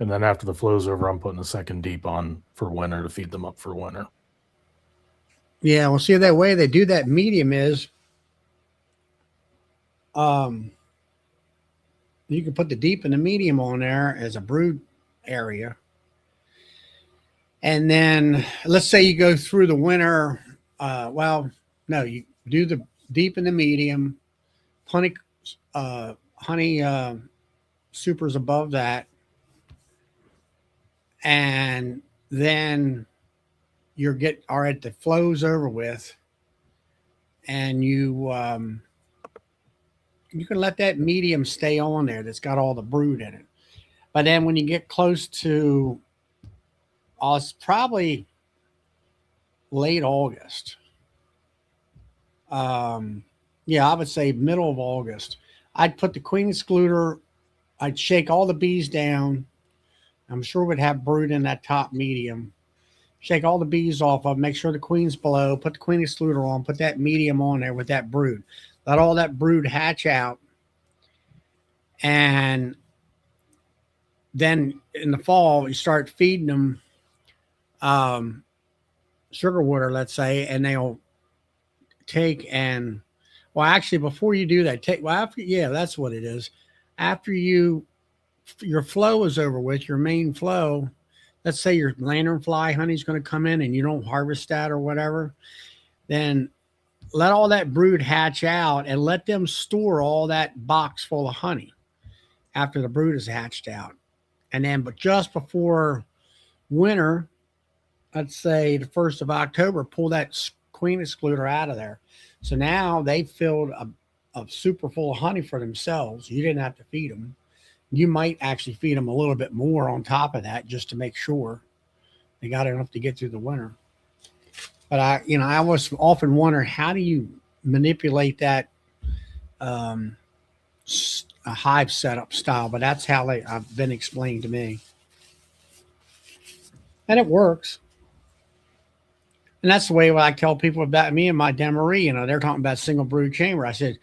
Speaker 2: and then after the flow's over, I'm putting a second deep on for winter to feed them up for winter.
Speaker 5: Yeah, well, see, that way they do that medium is um, you can put the deep and the medium on there as a brood area. And then let's say you go through the winter. Well, no, you do the deep and the medium, honey, honey supers above that. And then all right, the flow's over with. And you can let that medium stay on there that's got all the brood in it. But then when you get close to, it's probably late August. Yeah, I would say middle of August. I'd put the queen excluder, I'd shake all the bees down. I'm sure we'd have brood in that top medium. Shake all the bees off of, make sure the queen's below, put the queen excluder on, put that medium on there with that brood. Let all that brood hatch out. And then in the fall, you start feeding them sugar water, let's say, and they'll take and, well, actually, before you do that, that's what it is. After your flow is over with, your main flow, let's say your lanternfly honey's going to come in and you don't harvest that or whatever, then let all that brood hatch out and let them store all that box full of honey after the brood is hatched out. And then, but just before winter, let's say the 1st of October, pull that queen excluder out of there. So now they filled a super full of honey for themselves. You didn't have to feed them. You might actually feed them a little bit more on top of that just to make sure they got enough to get through the winter. But I always often wonder, how do you manipulate that a hive setup style? But that's how I've been explained to me, and it works. And that's the way I tell people about me and my Demery. They're talking about single brood chamber. I said,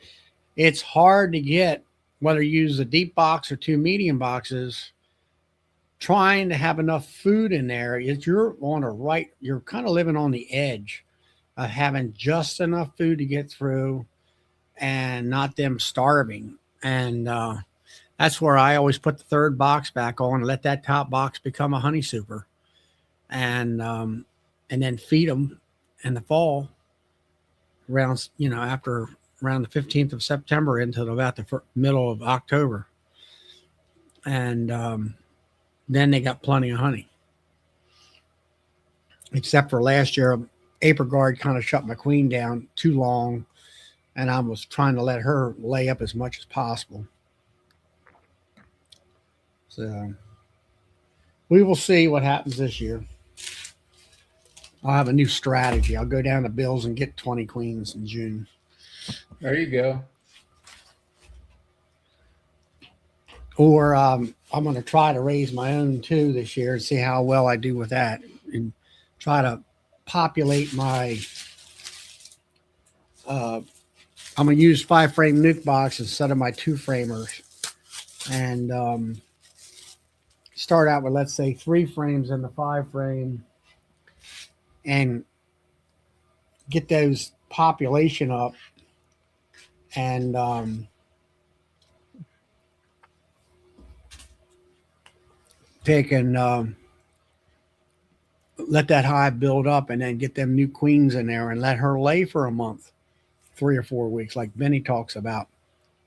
Speaker 5: it's hard to get, whether you use a deep box or 2 medium boxes, trying to have enough food in there. You're kind of living on the edge of having just enough food to get through and not them starving. And that's where I always put the 3rd box back on and let that top box become a honey super. And then feed them in the fall around, after around the 15th of September into about the middle of October. And then they got plenty of honey. Except for last year, April Guard kind of shut my queen down too long, and I was trying to let her lay up as much as possible. So we will see what happens this year. I'll have a new strategy. I'll go down to Bill's and get 20 queens in June.
Speaker 1: There you go.
Speaker 5: Or I'm going to try to raise my own too this year and see how well I do with that, and try to populate my. I'm going to use 5-frame nuke box instead of my 2-framers, and start out with, let's say, 3 frames in the 5-frame, and get those population up, and take and let that hive build up, and then get them new queens in there and let her lay for a month, 3 or 4 weeks, like Benny talks about.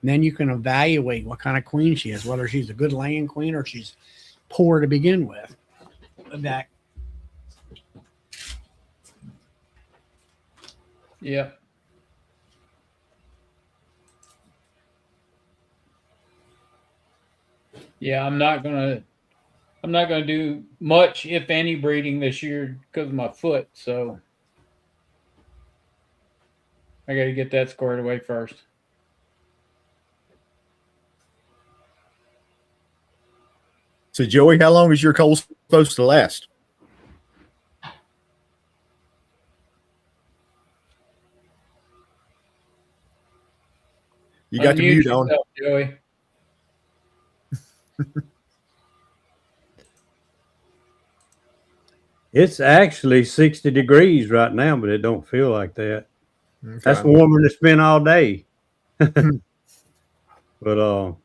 Speaker 5: And then you can evaluate what kind of queen she is, whether she's a good laying queen or she's poor to begin with. That.
Speaker 1: Yeah. Yeah, I'm not gonna do much, if any, breeding this year because of my foot. So I got to get that squared away first.
Speaker 3: So, Joey, how long is your coal supposed to last? You got the
Speaker 1: Unmute
Speaker 3: mute on.
Speaker 1: yourself, Joey.
Speaker 4: It's actually 60 degrees right now, but it don't feel like that.
Speaker 3: Okay.
Speaker 4: That's warmer than it's been all day. But well,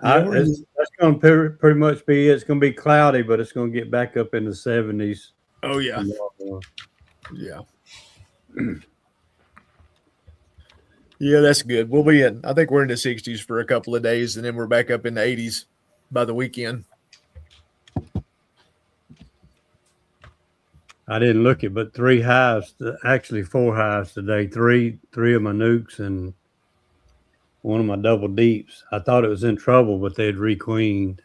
Speaker 4: that's going to pretty much be it. It's going to be cloudy, but it's going to get back up in the 70s.
Speaker 3: Oh, yeah. Yeah. Yeah, that's good. We'll be I think we're in the 60s for a couple of days, and then we're back up in the 80s by the weekend.
Speaker 4: I didn't look it, but 3 hives, actually 4 hives today. Three of my nukes and one of my double deeps. I thought it was in trouble, but they'd requeened.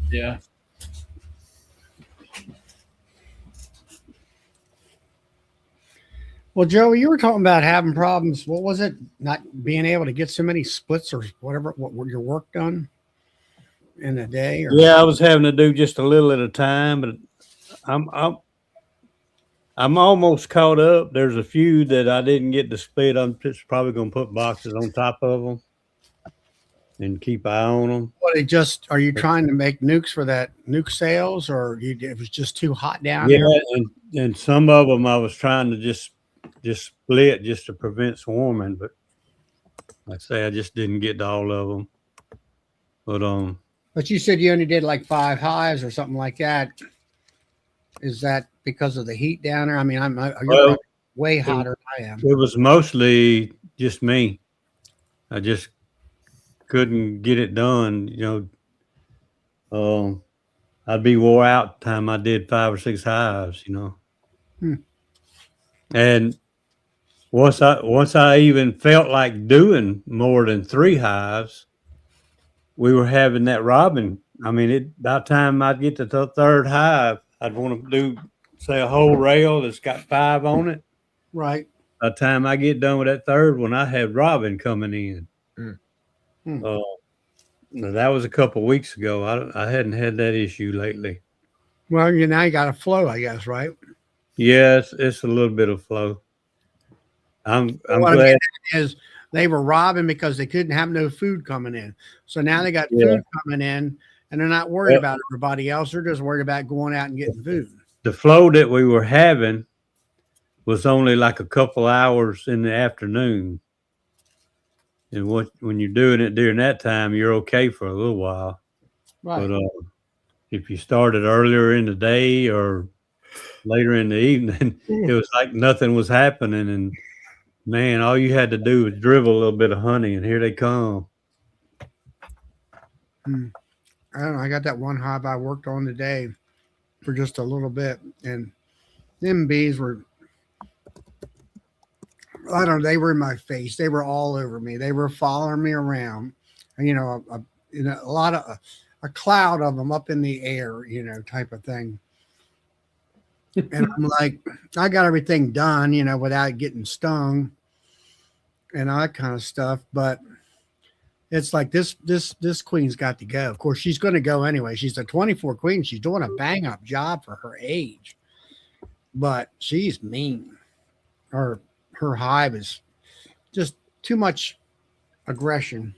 Speaker 1: Yeah.
Speaker 5: Well, Joey, you were talking about having problems. What was it? Not being able to get so many splits or whatever, what your work done in a day? Or?
Speaker 4: Yeah, I was having to do just a little at a time, but I'm almost caught up. There's a few that I didn't get to split. I'm just probably going to put boxes on top of them and keep eye on them.
Speaker 5: What, are you trying to make nukes for that nuke sales, or it was just too hot down
Speaker 4: there?
Speaker 5: Yeah,
Speaker 4: and some of them I was trying to just split just to prevent swarming, but like I say, I just didn't get to all of them.
Speaker 5: But you said you only did like 5 hives or something like that. Is that because of the heat down there? I mean, you're way hotter than I am.
Speaker 4: It was mostly just me. I just couldn't get it done. You know, I'd be wore out the time I did 5 or 6 hives. You know, and once I even felt like doing more than 3 hives, we were having that robin. I mean, about time I'd get to the 3rd hive, I'd want to do, say, a whole rail that's got 5 on it.
Speaker 5: Right.
Speaker 4: By the time I get done with that 3rd one, I had robin coming in. That was a couple of weeks ago. I hadn't had that issue lately.
Speaker 5: Well, now you got a flow, I guess, right?
Speaker 4: Yeah, it's a little bit of flow. I'm
Speaker 5: what
Speaker 4: glad.
Speaker 5: Is they were robbing because they couldn't have no food coming in. So now they got food coming in, and they're not worried about everybody else. They're just worried about going out and getting food.
Speaker 4: The flow that we were having was only like a couple hours in the afternoon. And when you're doing it during that time, you're okay for a little while.
Speaker 5: Right.
Speaker 4: But if you started earlier in the day or later in the evening, it was like nothing was happening. And man, all you had to do was dribble a little bit of honey, and here they come.
Speaker 5: I don't know. I got that one hive I worked on today for just a little bit, and them bees were, I don't know, they were in my face. They were all over me. They were following me around. And, a cloud of them up in the air, type of thing. And I'm like, I got everything done, without getting stung and all that kind of stuff. But it's like this queen's got to go. Of course, she's going to go anyway. She's a 24 queen. She's doing a bang up job for her age, but she's mean. Her hive is just too much aggression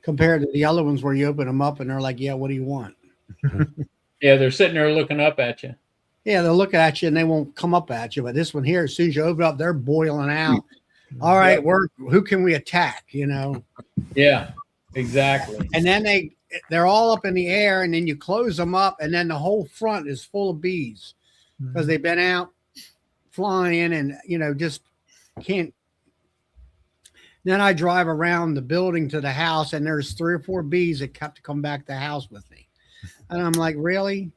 Speaker 5: compared to the other ones where you open them up and they're like, yeah, what do you want?
Speaker 1: Yeah, they're sitting there looking up at you.
Speaker 5: Yeah, they'll look at you and they won't come up at you. But this one here, as soon as you open up, they're boiling out. All right, who can we attack?
Speaker 1: Yeah, exactly.
Speaker 5: And then they're all up in the air, and then you close them up, and then the whole front is full of bees because they've been out flying and just can't. Then I drive around the building to the house, and there's 3 or 4 bees that have to come back to the house with me. And I'm like, really?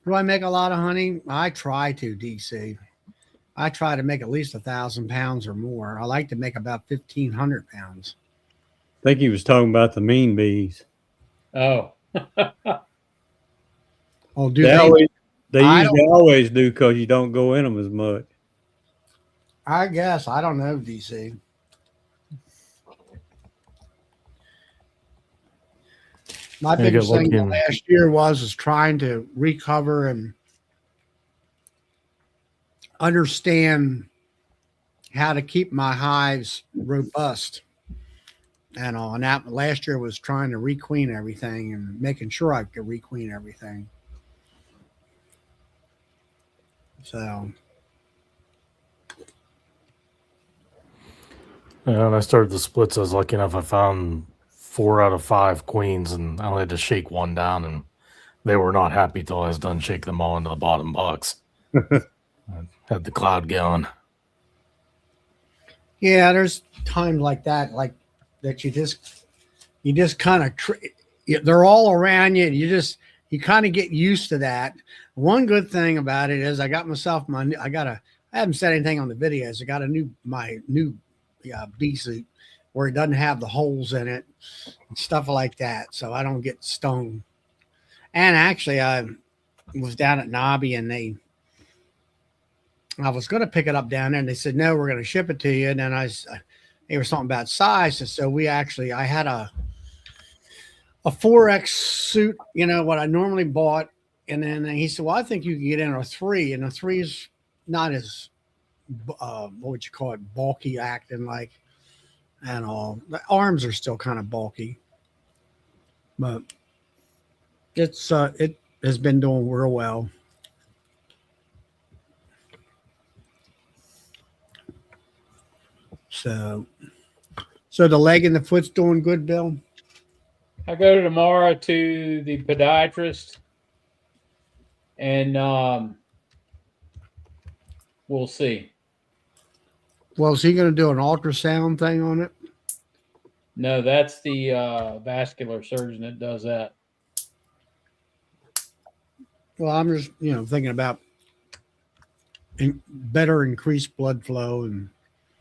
Speaker 5: Do I make a lot of honey? I try to, DC. I try to make at least 1,000 pounds or more. I like to make about 1,500 pounds.
Speaker 4: I think he was talking about the mean bees.
Speaker 1: Oh,
Speaker 5: Oh, do
Speaker 4: They
Speaker 5: they?
Speaker 4: always, they
Speaker 5: I
Speaker 4: usually always do because you don't go in them as much.
Speaker 5: I guess. I don't know, DC. My
Speaker 2: Yeah,
Speaker 5: biggest
Speaker 2: get
Speaker 5: thing
Speaker 2: lucky
Speaker 5: the
Speaker 2: and-
Speaker 5: last year was trying to recover and understand how to keep my hives robust and all. And that last year was trying to requeen everything and making sure I could requeen everything. So
Speaker 2: Yeah, when I started the splits, I was lucky enough I found 4 out of 5 queens, and I only had to shake one down, and they were not happy till I was done shaking them all into the bottom box. I had the cloud going.
Speaker 5: yeah, there's times like that you just kind of they're all around you. And you kind of get used to that. One good thing about it is I got myself I haven't said anything on the videos. I got my new bee suit where it doesn't have the holes in it, stuff like that, so I don't get stung. And actually, I was down at Nobby and I was going to pick it up down there, and they said no, we're going to ship it to you. And then they were something about size, and so I had a 4X suit, what I normally bought. And then he said, well, I think you can get in a 3, and a 3 is not as what would you call it, bulky acting like, and all. The arms are still kind of bulky, but it has been doing real well. So the leg and the foot's doing good, Bill.
Speaker 1: I go tomorrow to the podiatrist, and we'll see.
Speaker 5: Well, is he going to do an ultrasound thing on it?
Speaker 1: No, that's the vascular surgeon that does that.
Speaker 5: Well, I'm just thinking about better increased blood flow and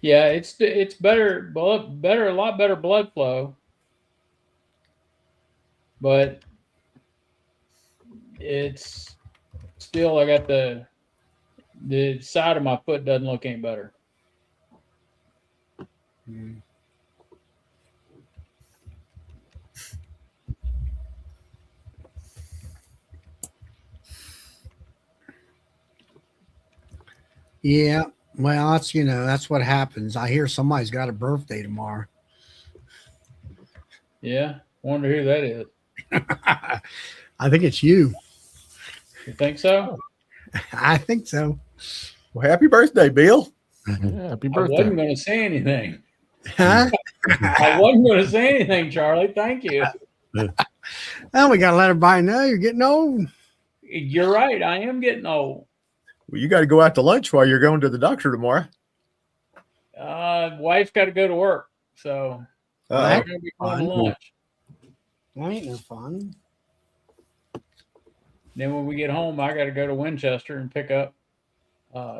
Speaker 1: Yeah, it's better, a lot better blood flow, but it's still, I got the side of my foot doesn't look any better.
Speaker 5: Yeah, well, that's what happens. I hear somebody's got a birthday tomorrow.
Speaker 1: Yeah, wonder who that is.
Speaker 5: I think it's you.
Speaker 1: You think so?
Speaker 5: I think so.
Speaker 3: Well, happy birthday, Bill.
Speaker 2: Yeah, happy
Speaker 1: I wasn't
Speaker 2: birthday.
Speaker 1: going to say anything.
Speaker 5: Huh?
Speaker 1: I wasn't going to say anything, Charlie. Thank you.
Speaker 5: Well, we got to let everybody know you're getting old.
Speaker 1: You're right. I am getting old.
Speaker 3: Well, you got to go out to lunch while you're going to the doctor tomorrow.
Speaker 1: Wife's got to go to work, so I'm
Speaker 3: Uh,
Speaker 1: going to be going to
Speaker 5: fun.
Speaker 1: lunch.
Speaker 5: That ain't no fun.
Speaker 1: Then when we get home, I got to go to Winchester and pick up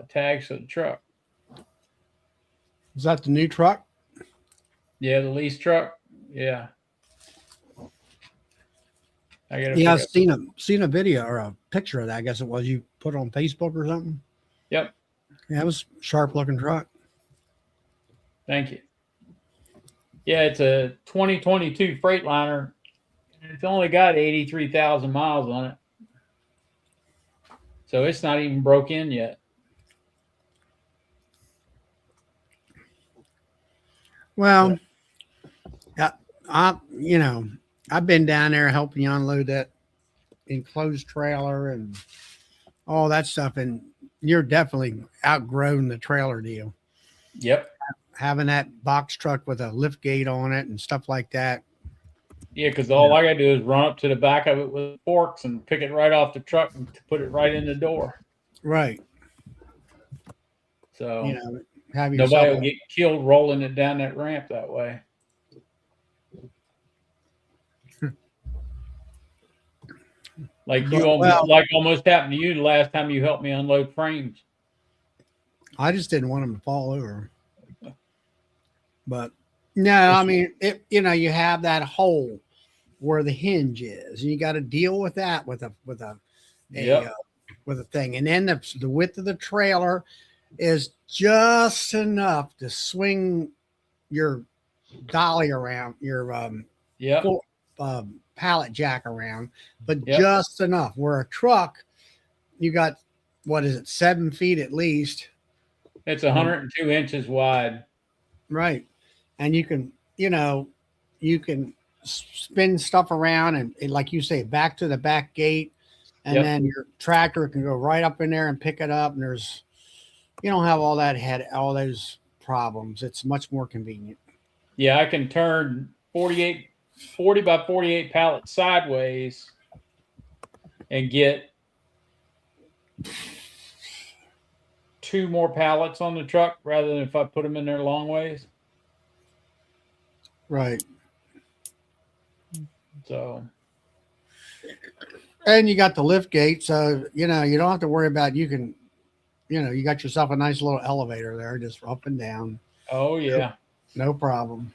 Speaker 1: tags for the truck.
Speaker 5: Is that the new truck?
Speaker 1: Yeah, the lease truck. Yeah. I got to.
Speaker 5: Yeah, I've seen a video or a picture of that. I guess it was you put on Facebook or something.
Speaker 1: Yep.
Speaker 5: Yeah, it was a sharp looking truck.
Speaker 1: Thank you. Yeah, it's a 2022 Freightliner. It's only got 83,000 miles on it. So it's not even broke in yet.
Speaker 5: Well, yeah, I've been down there helping you unload that enclosed trailer and all that stuff, and you're definitely outgrown the trailer deal.
Speaker 1: Yep.
Speaker 5: Having that box truck with a lift gate on it and stuff like that.
Speaker 1: Yeah, because all I got to do is run up to the back of it with forks and pick it right off the truck and put it right in the door.
Speaker 5: Right.
Speaker 1: So
Speaker 5: have
Speaker 1: nobody will get killed rolling it down that ramp that way. Like you
Speaker 5: Well,
Speaker 1: like almost happened to you the last time you helped me unload frames.
Speaker 5: I just didn't want them to fall over. But no, I mean, you have that hole where the hinge is. You got to deal with that with a
Speaker 1: Yep.
Speaker 5: with a thing, and then the width of the trailer is just enough to swing your dolly around, your
Speaker 1: Yep.
Speaker 5: pallet jack around, but
Speaker 1: Yep.
Speaker 5: just enough. Where a truck, you got, what is it, 7 feet at least,
Speaker 1: It's 102 inches wide.
Speaker 5: right? And you can, you can spin stuff around and like you say, back to the back gate, and
Speaker 1: Yep.
Speaker 5: then your tractor can go right up in there and pick it up. And you don't have all those problems. It's much more convenient.
Speaker 1: Yeah, I can turn 40 by 48 pallets sideways and get 2 more pallets on the truck rather than if I put them in there long ways.
Speaker 5: Right.
Speaker 1: So,
Speaker 5: And you got the lift gate, so you don't have to worry about, you got yourself a nice little elevator there, just up and down.
Speaker 1: oh yeah.
Speaker 5: No problem.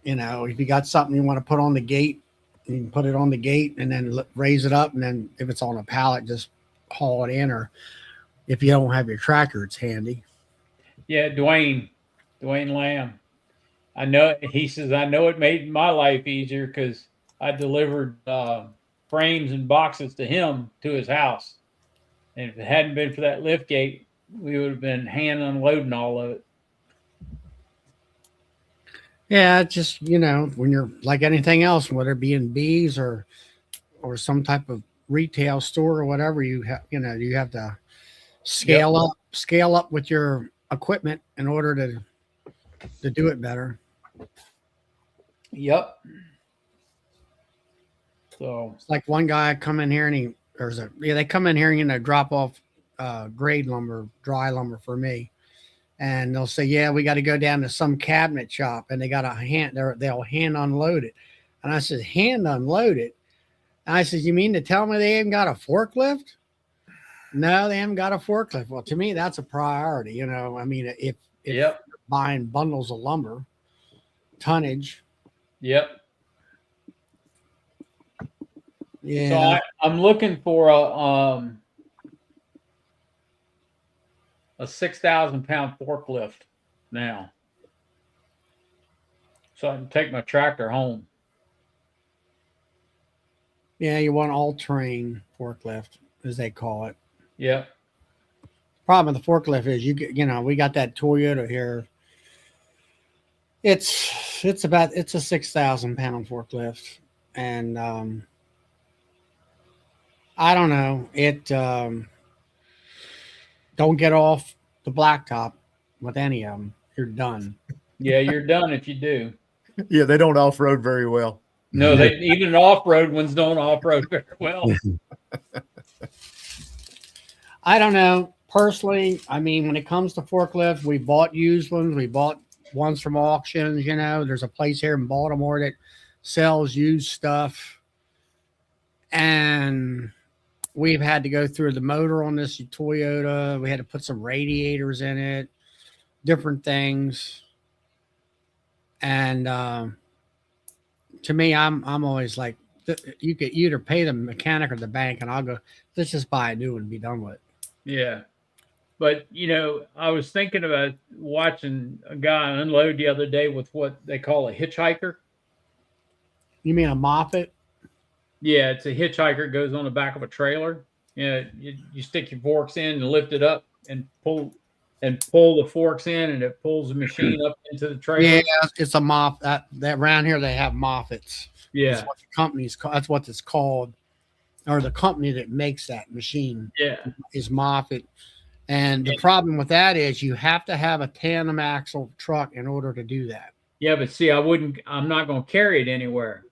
Speaker 5: If you got something you want to put on the gate, you can put it on the gate and then raise it up, and then if it's on a pallet, just haul it in. Or if you don't have your tractor, it's handy.
Speaker 1: Yeah, Dwayne Lamb. I know, he says, I know it made my life easier because I delivered frames and boxes to him to his house. And if it hadn't been for that lift gate, we would have been hand unloading all of it.
Speaker 5: Yeah, it's just when you're like anything else, whether it be in bees or some type of retail store or whatever, you have to scale up with your equipment in order to do it better.
Speaker 1: Yep. So
Speaker 5: It's like one guy come in here and they come in here and drop off grade lumber, dry lumber for me. And they'll say, yeah, we got to go down to some cabinet shop, and they got they'll hand unload it. And I said, hand unload it? And I said, you mean to tell me they haven't got a forklift? No, they haven't got a forklift. Well, to me, that's a priority. I mean, if
Speaker 1: yep.
Speaker 5: you're buying bundles of lumber, tonnage.
Speaker 1: Yep.
Speaker 5: Yeah.
Speaker 1: So I'm looking for a 6,000 pound forklift now, so I can take my tractor home.
Speaker 5: Yeah, you want all-terrain forklift, as they call it.
Speaker 1: Yep.
Speaker 5: Problem with the forklift is we got that Toyota here. It's a 6,000 pound forklift, and I don't know. It don't get off the blacktop with any of them. You're done.
Speaker 1: Yeah, you're done if you do.
Speaker 3: Yeah, they don't off road very well.
Speaker 1: No, they even off-road ones don't off-road very well.
Speaker 5: I don't know. Personally, I mean, when it comes to forklifts, we bought used ones. We bought ones from auctions. There's a place here in Baltimore that sells used stuff. And we've had to go through the motor on this Toyota. We had to put some radiators in it, different things. And to me, I'm always like, you could either pay the mechanic or the bank, and I'll go, let's just buy a new one and be done with it.
Speaker 1: Yeah. But, I was thinking about watching a guy unload the other day with what they call a hitchhiker.
Speaker 5: You mean a Moffett?
Speaker 1: Yeah, it's a hitchhiker. It goes on the back of a trailer. You stick your forks in and lift it up and pull the forks in, and it pulls the machine up into the trailer.
Speaker 5: Yeah, it's a Moff. That around here they have Moffetts.
Speaker 1: Yeah,
Speaker 5: that's what the company's called. That's what it's called, or the company that makes that machine.
Speaker 1: Yeah,
Speaker 5: is Moffett. And the problem with that is you have to have a tandem axle truck in order to do that.
Speaker 1: Yeah, but see, I'm not going to carry it anywhere.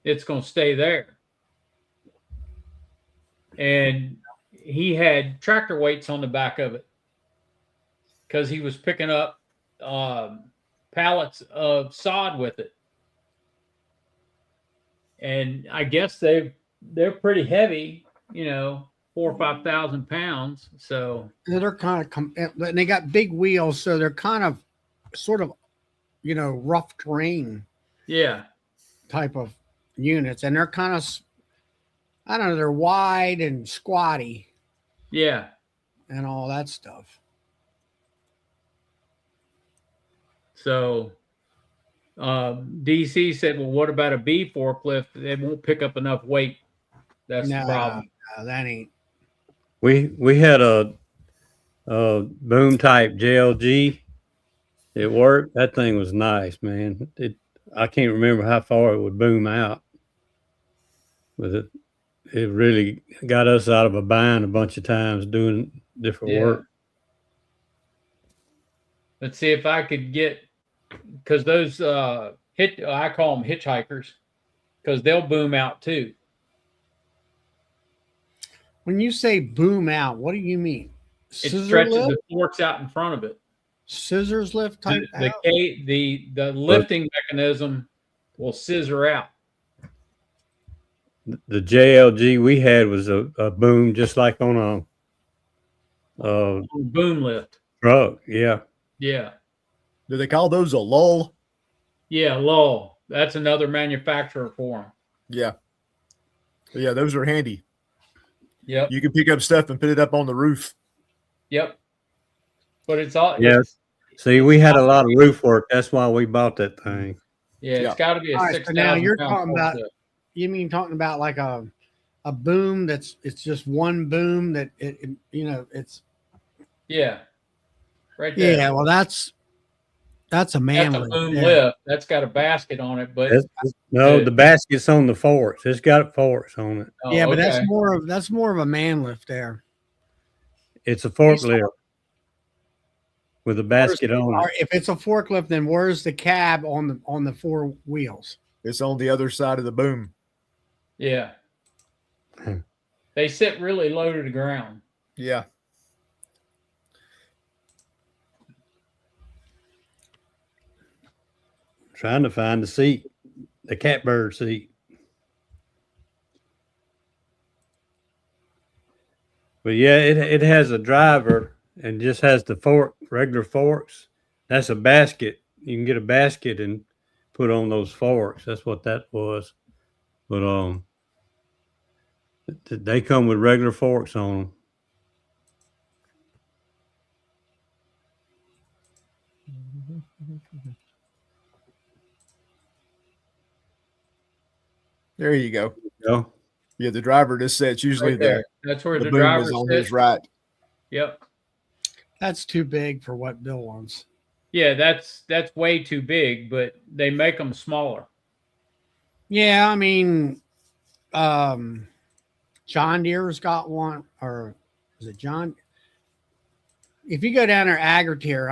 Speaker 1: It's going to stay there. And he had tractor weights on the back of it because he was picking up pallets of sod with it. and I guess they're pretty heavy, 4,000 or 5,000 pounds. So
Speaker 5: They're kind of, and they got big wheels, so they're kind of, sort of, rough terrain
Speaker 1: yeah,
Speaker 5: type of units, and they're kind of, I don't know, they're wide and squatty
Speaker 1: yeah.
Speaker 5: and all that stuff.
Speaker 1: So DC said, well, what about a bee forklift? They won't pick up enough weight. That's the problem.
Speaker 5: That ain't.
Speaker 4: We had a boom type JLG. It worked. That thing was nice, man. I can't remember how far it would boom out, but it really got us out of a bind a bunch of times doing different work.
Speaker 1: Let's see if I could get, because those I call them hitchhikers, because they'll boom out too.
Speaker 5: When you say boom out, what do you mean?
Speaker 1: It stretches the forks out in front of it.
Speaker 5: Scissors lift type out?
Speaker 1: The lifting mechanism will scissor out.
Speaker 4: The JLG we had was a boom just like on a
Speaker 1: boom lift
Speaker 4: truck. Yeah.
Speaker 1: Yeah.
Speaker 3: Do they call those a lull?
Speaker 1: Yeah, lull. That's another manufacturer for them.
Speaker 3: Yeah. Yeah, those are handy.
Speaker 1: Yep.
Speaker 3: You can pick up stuff and put it up on the roof.
Speaker 1: Yep. But it's all.
Speaker 4: Yes. See, we had a lot of roof work. That's why we bought that thing.
Speaker 1: Yeah, it's got to be a 6,000.
Speaker 5: So now you're talking about. You mean talking about like a boom it's just one boom that it's.
Speaker 1: Yeah. Right there.
Speaker 5: Yeah, well, that's a man
Speaker 1: That's a
Speaker 5: lift.
Speaker 1: boom lift. That's got a basket on it, but
Speaker 4: the basket's on the forks. It's got forks on it.
Speaker 5: Yeah, but that's more of a man lift there.
Speaker 4: It's a forklift with a basket on it.
Speaker 5: If it's a forklift, then where's the cab on the four wheels?
Speaker 3: It's on the other side of the boom.
Speaker 1: Yeah. They sit really low to the ground.
Speaker 3: Yeah.
Speaker 4: Trying to find the seat, the catbird seat. But yeah, it has a driver and just has the regular forks. That's a basket. You can get a basket and put on those forks. That's what that was. But they come with regular forks on them.
Speaker 3: There you go.
Speaker 4: Yeah.
Speaker 3: Yeah, the driver just sets usually
Speaker 1: right that's where the
Speaker 3: boom
Speaker 1: driver
Speaker 3: is on
Speaker 1: sits.
Speaker 3: his right.
Speaker 1: Yep.
Speaker 5: That's too big for what Bill wants.
Speaker 1: Yeah, that's way too big, but they make them smaller.
Speaker 5: Yeah, I mean, John Deere's got one, or is it John? If you go down there, Agritier,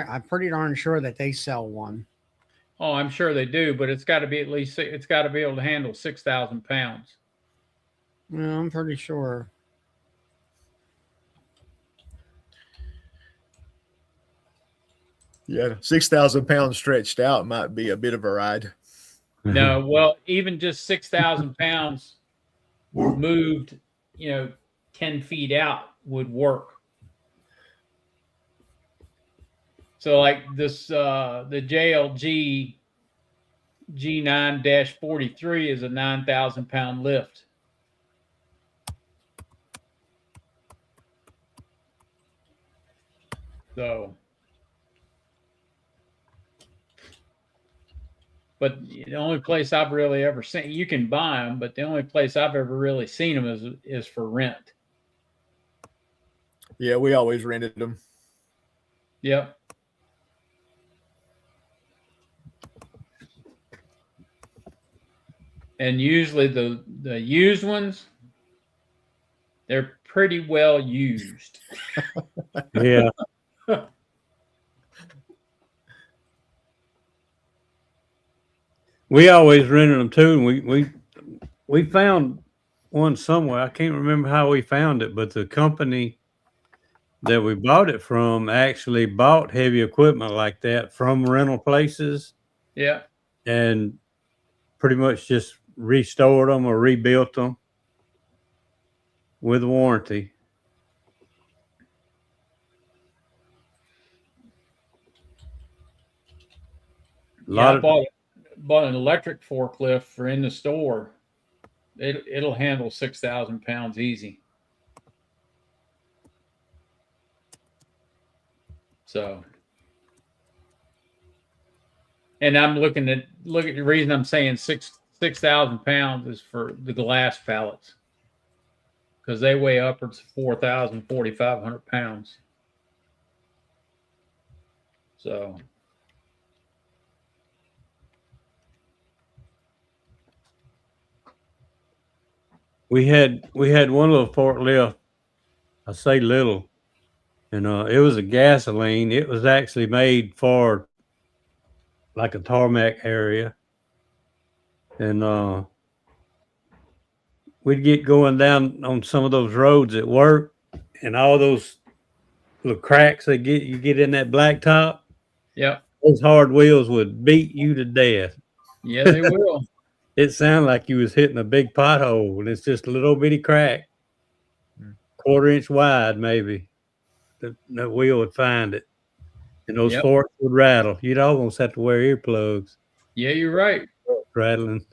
Speaker 5: I'm pretty darn sure that they sell one.
Speaker 1: Oh, I'm sure they do, but it's got to be it's got to be able to handle 6,000 pounds.
Speaker 5: Well, I'm pretty sure.
Speaker 3: Yeah, 6,000 pounds stretched out might be a bit of a ride.
Speaker 1: No, well, even just 6,000 pounds moved, 10 feet out would work. So like this, the JLG G9-43 is a 9,000 pound lift. So, but the only place I've really ever seen, you can buy them, but the only place I've ever really seen them is for rent.
Speaker 3: Yeah, we always rented them.
Speaker 1: Yep. And usually the used ones, they're pretty well used.
Speaker 4: Yeah. We always rented them too, and we found one somewhere. I can't remember how we found it, but the company that we bought it from actually bought heavy equipment like that from rental places.
Speaker 1: Yeah.
Speaker 4: And pretty much just restored them or rebuilt them with warranty.
Speaker 1: I bought an electric forklift for in the store. It'll handle 6,000 pounds easy. So, and I'm look at the reason I'm saying 6,000 pounds is for the glass pallets, because they weigh upwards of 4,000, 4,500 pounds. So,
Speaker 4: We had one little forklift. I say little, and it was a gasoline. It was actually made for like a tarmac area, and we'd get going down on some of those roads at work, and all those little cracks that you get in that blacktop.
Speaker 1: yep.
Speaker 4: Those hard wheels would beat you to death.
Speaker 1: Yeah, they will.
Speaker 4: It sounded like you was hitting a big pothole, and it's just a little bitty crack, quarter-inch wide maybe. The wheel would find it, and those
Speaker 1: Yep.
Speaker 4: forks would rattle. You'd almost have to wear earplugs.
Speaker 1: Yeah, you're right.
Speaker 4: Rattling.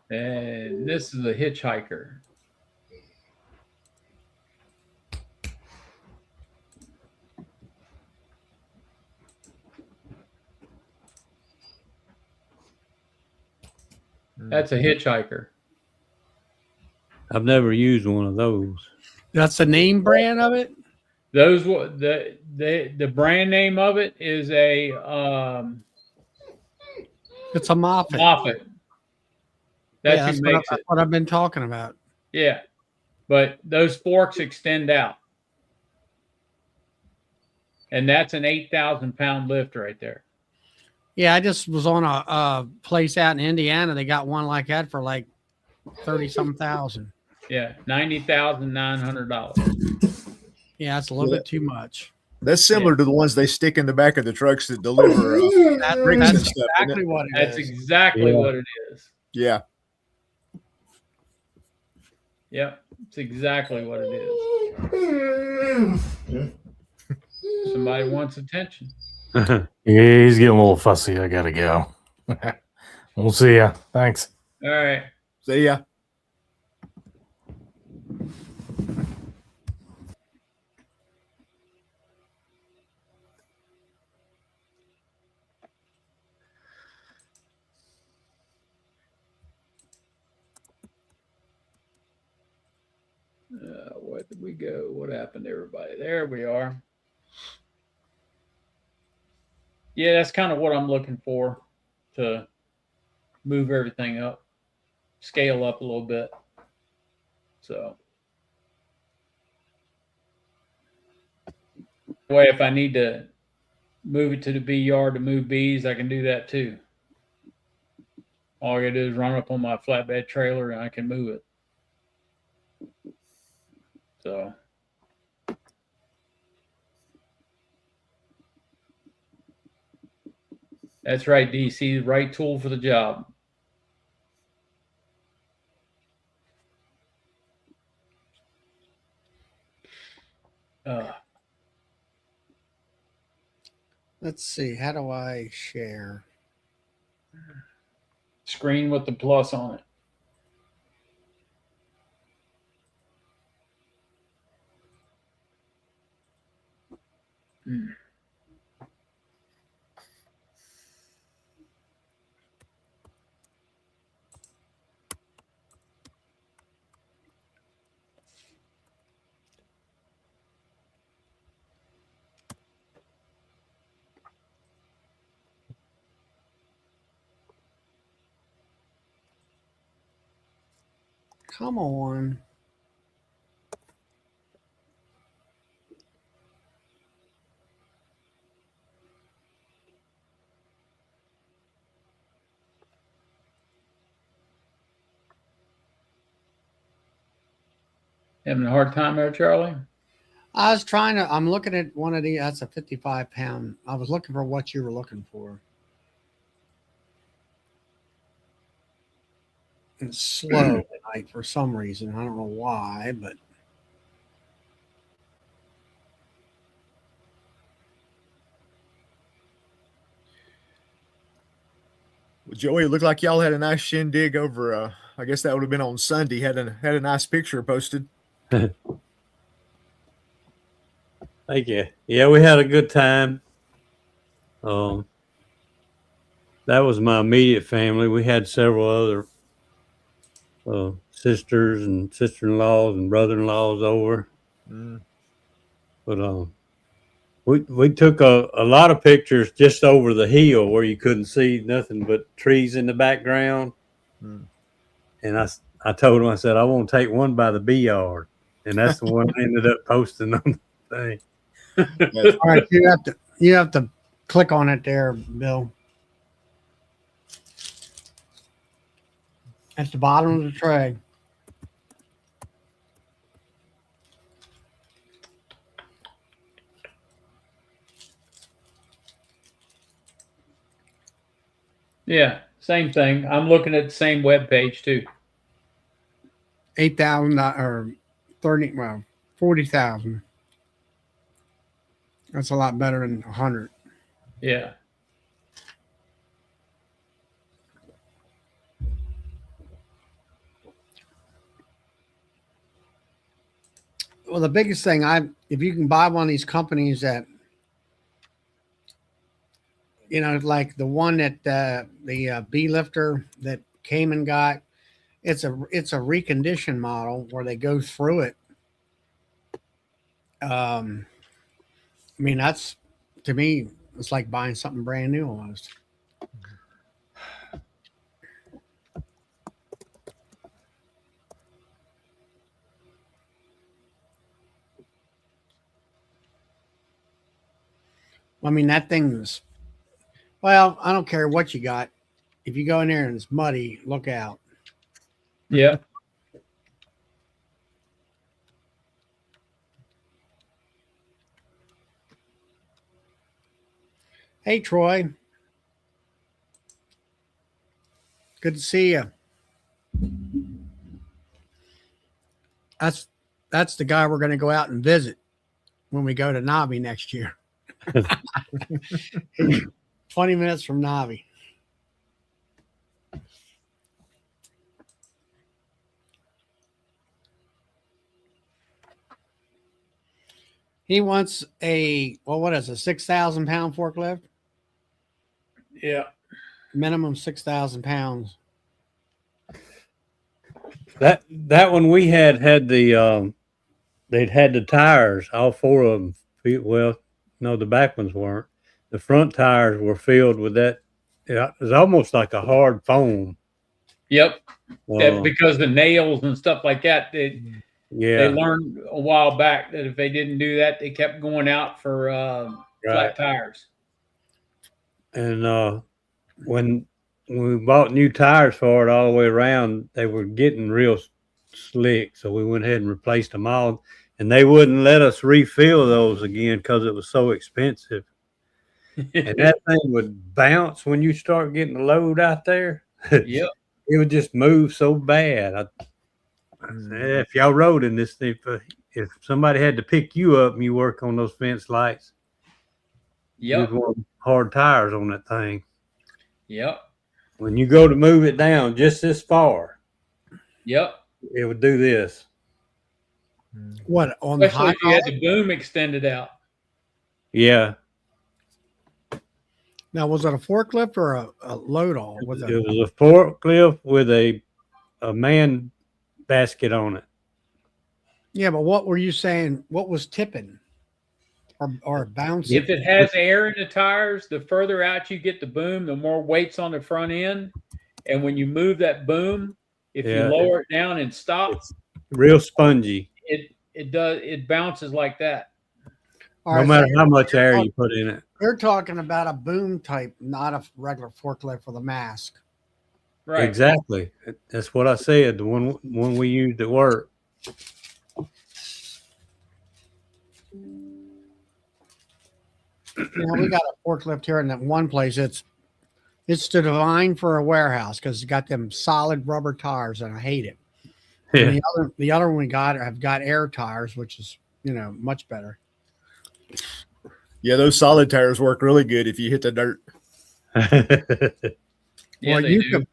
Speaker 1: And this is a hitchhiker. That's a hitchhiker.
Speaker 4: I've never used one of those.
Speaker 5: That's the name brand of it.
Speaker 1: Those the brand name of it is a
Speaker 5: It's a Moffat.
Speaker 1: Moffat. That's
Speaker 5: Yeah,
Speaker 1: who makes
Speaker 5: that's
Speaker 1: it.
Speaker 5: what I've been talking about.
Speaker 1: Yeah, but those forks extend out, and that's an 8,000 pound lift right there.
Speaker 5: Yeah, I just was on a place out in Indiana. They got one like that for like 30-some thousand.
Speaker 1: Yeah, $90,900.
Speaker 5: Yeah, that's a little bit too much.
Speaker 3: That's similar to the ones they stick in the back of the trucks that deliver bricks and
Speaker 5: That's
Speaker 3: stuff.
Speaker 5: exactly what it
Speaker 1: That's
Speaker 5: is.
Speaker 1: exactly what it is.
Speaker 3: Yeah.
Speaker 1: Yep, it's exactly what it is. Somebody wants attention.
Speaker 2: Yeah, he's getting a little fussy. I gotta go. We'll see ya. Thanks.
Speaker 1: All right.
Speaker 3: See ya.
Speaker 1: Where did we go? What happened to everybody? There we are. Yeah, that's kind of what I'm looking for, to move everything up, scale up a little bit. So, way if I need to move it to the bee yard to move bees, I can do that too. All I gotta do is run up on my flatbed trailer and I can move it. So, that's right, DC, the right tool for the job.
Speaker 5: Let's see. How do I share?
Speaker 1: Screen with the plus on it.
Speaker 5: Come on.
Speaker 1: Having a hard time there, Charlie?
Speaker 5: I was trying to. I'm looking at one of these. That's a 55-pound. I was looking for what you were looking for. It's slow tonight for some reason. I don't know why, but
Speaker 3: Well, Joey, it looked like y'all had a nice shindig over. I guess that would have been on Sunday. Had a nice picture posted.
Speaker 4: Thank you. Yeah, we had a good time. That was my immediate family. We had several other sisters and sister-in-laws and brother-in-laws over. But we took a lot of pictures just over the hill where you couldn't see nothing but trees in the background. And I told him, I said, I want to take one by the bee yard. And that's the one I ended up posting on the thing.
Speaker 5: all right, you have to click on it there, Bill. At the bottom of the tray.
Speaker 1: Yeah, same thing. I'm looking at the same web page too.
Speaker 5: 8,000 or 30. Well, 40,000. That's a lot better than 100.
Speaker 1: Yeah.
Speaker 5: Well, the biggest thing if you can buy one of these companies that, like the one that the bee lifter that Cayman got, it's a reconditioned model where they go through it. I mean, that's, to me, it's like buying something brand new almost. I mean, that thing's, well, I don't care what you got. If you go in there and it's muddy, look out.
Speaker 1: Yeah.
Speaker 5: Hey, Troy. Good to see you. That's the guy we're going to go out and visit when we go to Navi next year. 20 minutes from Navi. He wants what is a 6,000 pound forklift?
Speaker 1: Yeah.
Speaker 5: Minimum 6,000 pounds.
Speaker 4: That one we had the they'd had the tires, all four of them. Well, no, the back ones weren't. The front tires were filled with that. It was almost like a hard foam.
Speaker 1: Yep. Because the nails and stuff like that, they learned a while back that if they didn't do that, they kept going out for flat tires.
Speaker 4: And when we bought new tires for it all the way around, they were getting real slick. So we went ahead and replaced them all. And they wouldn't let us refill those again because it was so expensive. And that thing would bounce when you start getting the load out there.
Speaker 1: Yep.
Speaker 4: It would just move so bad. I said, if y'all rode in this thing, if somebody had to pick you up and you work on those fence lights,
Speaker 1: yep,
Speaker 4: you'd want hard tires on that thing.
Speaker 1: Yep.
Speaker 4: When you go to move it down just this far,
Speaker 1: yep,
Speaker 4: it would do this.
Speaker 5: What, on the
Speaker 1: especially
Speaker 5: high
Speaker 1: if you had the boom extended out.
Speaker 4: Yeah.
Speaker 5: Now, was it a forklift or a load all?
Speaker 4: It was a forklift with a man basket on it.
Speaker 5: Yeah, but what were you saying? What was tipping or bouncing?
Speaker 1: If it has air in the tires, the further out you get the boom, the more weight's on the front end. And when you move that boom, if you lower it down and stop,
Speaker 4: it's real spongy.
Speaker 1: It bounces like that.
Speaker 4: No matter how much air you put in it.
Speaker 5: They're talking about a boom type, not a regular forklift with a mask.
Speaker 1: Right.
Speaker 4: Exactly. That's what I said. The one we used at work.
Speaker 5: We got a forklift here in that one place. It's the divine for a warehouse because it's got them solid rubber tires, and I hate it. And
Speaker 4: Yeah.
Speaker 5: the other one we got have got air tires, which is much better.
Speaker 3: Yeah, those solid tires work really good if you hit the dirt.
Speaker 1: Yeah,
Speaker 5: Well,
Speaker 1: they
Speaker 5: you
Speaker 1: do.
Speaker 5: could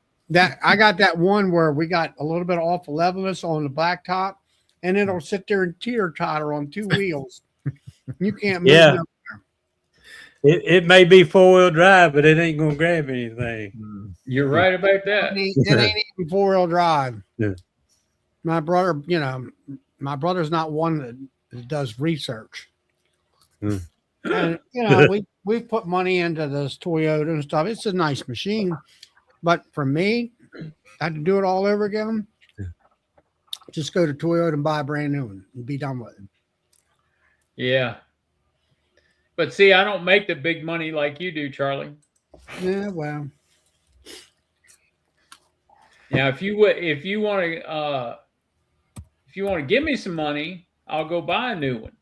Speaker 5: I got that one where we got a little bit off the levelness on the blacktop, and it'll sit there and teeter totter on two wheels. You can't move.
Speaker 4: Yeah.
Speaker 5: No.
Speaker 4: It may be 4-wheel drive, but it ain't gonna grab anything.
Speaker 1: You're right about
Speaker 5: It
Speaker 1: that.
Speaker 5: ain't even 4-wheel drive.
Speaker 4: Yeah.
Speaker 5: My brother, my brother's not one that does research.
Speaker 4: Hmm.
Speaker 5: And we've put money into this Toyota and stuff. It's a nice machine, but for me, I had to do it all over again. Just go to Toyota and buy a brand new one and be done with it.
Speaker 1: Yeah. But see, I don't make the big money like you do, Charlie.
Speaker 5: Yeah, well,
Speaker 1: Now, if you want to give me some money, I'll go buy a new one.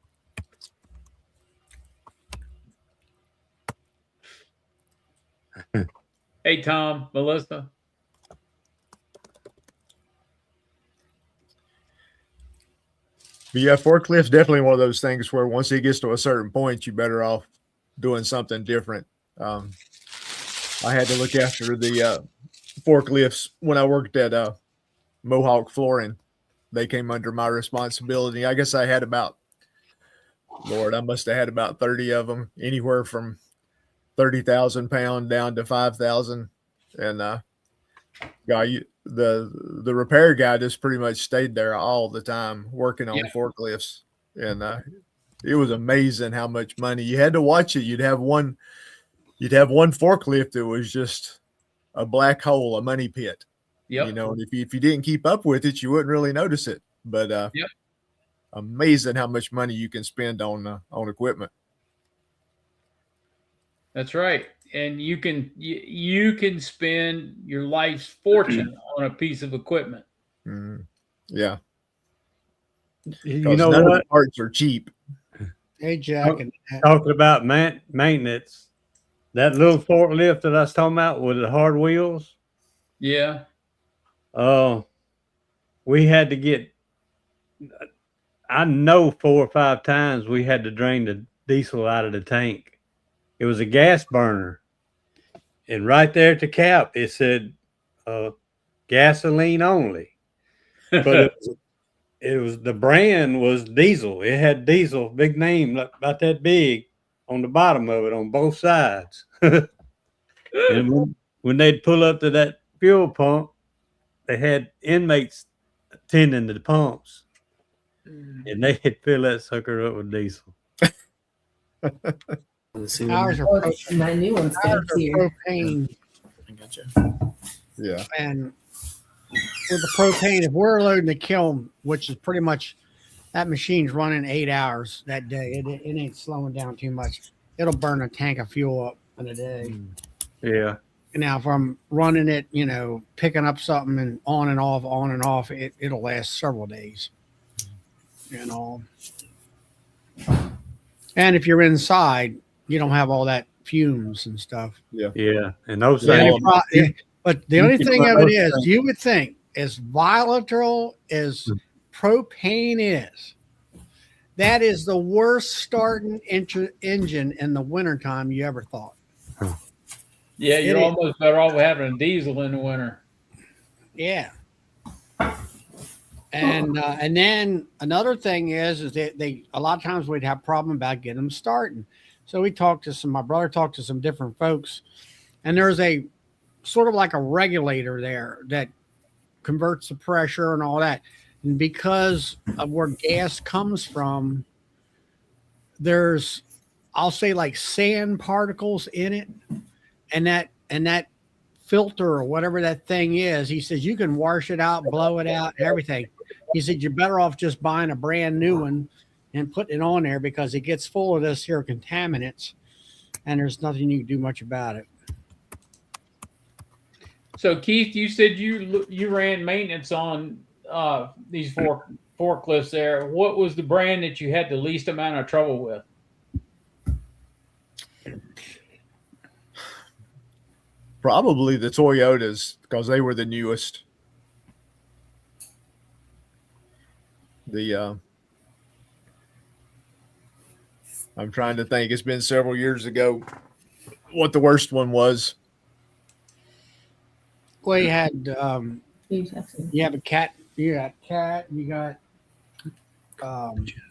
Speaker 1: Hey, Tom, Melissa.
Speaker 3: But yeah, forklift's definitely one of those things where once it gets to a certain point, you're better off doing something different. I had to look after the forklifts when I worked at Mohawk Flooring. They came under my responsibility. I guess I had about, Lord, I must have had about 30 of them, anywhere from 30,000 pound down to 5,000. And the repair guy just pretty much stayed there all the time working on forklifts. And it was amazing how much money you had to watch it. You'd have one forklift that was just a black hole, a money pit.
Speaker 1: Yep.
Speaker 3: And if you didn't keep up with it, you wouldn't really notice it. But amazing how much money you can spend on equipment.
Speaker 1: That's right. And you can spend your life's fortune on a piece of equipment.
Speaker 3: Yeah.
Speaker 4: You know
Speaker 3: none
Speaker 4: what?
Speaker 3: of the parts are cheap.
Speaker 5: hey Jack, and
Speaker 4: Talking about maintenance, that little forklift that I was talking about with the hard wheels.
Speaker 1: Yeah.
Speaker 4: We had to get, I know 4 or 5 times we had to drain the diesel out of the tank. It was a gas burner. And right there at the cap, it said gasoline only. But it was the brand was diesel. It had diesel, big name, about that big on the bottom of it on both sides. And when they'd pull up to that fuel pump, they had inmates attending to the pumps, and they'd fill that sucker up with diesel.
Speaker 5: ours are
Speaker 6: My new one's fancier.
Speaker 5: propane.
Speaker 3: I gotcha. Yeah.
Speaker 5: And with the propane, if we're loading the kiln, which is pretty much that machine's running 8 hours that day, it ain't slowing down too much. It'll burn a tank of fuel up in a day.
Speaker 4: Yeah.
Speaker 5: Now, if I'm running it, picking up something and on and off, it'll last several days. And if you're inside, you don't have all that fumes and stuff.
Speaker 4: Yeah. And those
Speaker 3: Yeah.
Speaker 4: things.
Speaker 5: But the only thing of it is, you would think as volatile as propane is, that is the worst starting engine in the wintertime you ever thought.
Speaker 1: Yeah, you're almost better off having a diesel in the winter.
Speaker 5: Yeah. And then another thing is that they a lot of times we'd have problem about getting them starting. So my brother talked to some different folks, and there's a sort of like a regulator there that converts the pressure and all that. And because of where gas comes from, there's, I'll say, like sand particles in it, and that filter or whatever that thing is, he says you can wash it out, blow it out, everything. He said you're better off just buying a brand new one and putting it on there because it gets full of this here contaminants, and there's nothing you can do much about it.
Speaker 1: So Keith, you said you ran maintenance on these forklifts there, what was the brand that you had the least amount of trouble with?
Speaker 3: Probably the Toyotas because they were the newest. I'm trying to think. It's been several years ago what the worst one was.
Speaker 5: Well, you had
Speaker 6: You have to-
Speaker 5: you have a cat. You got Cat. You got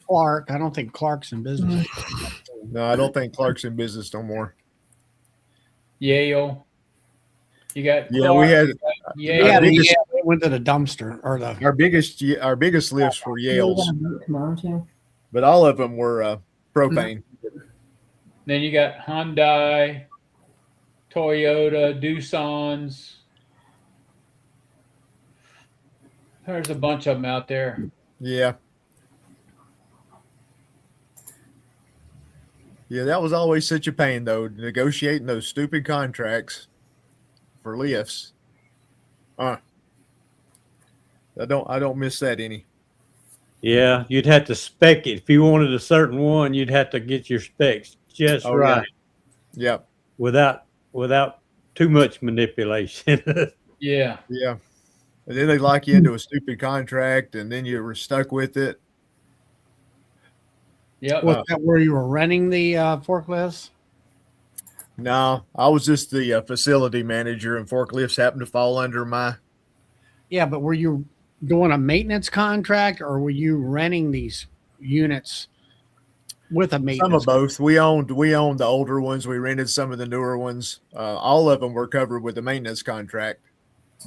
Speaker 5: Clark. I don't think Clark's in business.
Speaker 3: No, I don't think Clark's in business no more.
Speaker 1: Yale. You got
Speaker 3: Yeah, we had
Speaker 1: Yale.
Speaker 5: Yeah,
Speaker 3: biggest-
Speaker 5: it went to the dumpster or the.
Speaker 3: our biggest lifts were
Speaker 6: You
Speaker 3: Yale's,
Speaker 6: got a vote tomorrow too.
Speaker 3: but all of them were propane.
Speaker 1: Then you got Hyundai, Toyota, Doosan's. There's a bunch of them out there.
Speaker 3: Yeah. Yeah, that was always such a pain though, negotiating those stupid contracts for lifts. I don't miss that any.
Speaker 4: Yeah, you'd have to spec it. If you wanted a certain one, you'd have to get your specs just
Speaker 3: Oh,
Speaker 4: right
Speaker 3: Yep.
Speaker 4: without too much manipulation.
Speaker 1: Yeah.
Speaker 3: Yeah. And then they lock you into a stupid contract and then you were stuck with it.
Speaker 1: Yep.
Speaker 5: Was that where you were renting the forklifts?
Speaker 3: No, I was just the facility manager and forklifts happened to fall under my.
Speaker 5: Yeah, but were you doing a maintenance contract or were you renting these units with a maintenance?
Speaker 3: Some of both. We owned the older ones. We rented some of the newer ones. All of them were covered with a maintenance contract,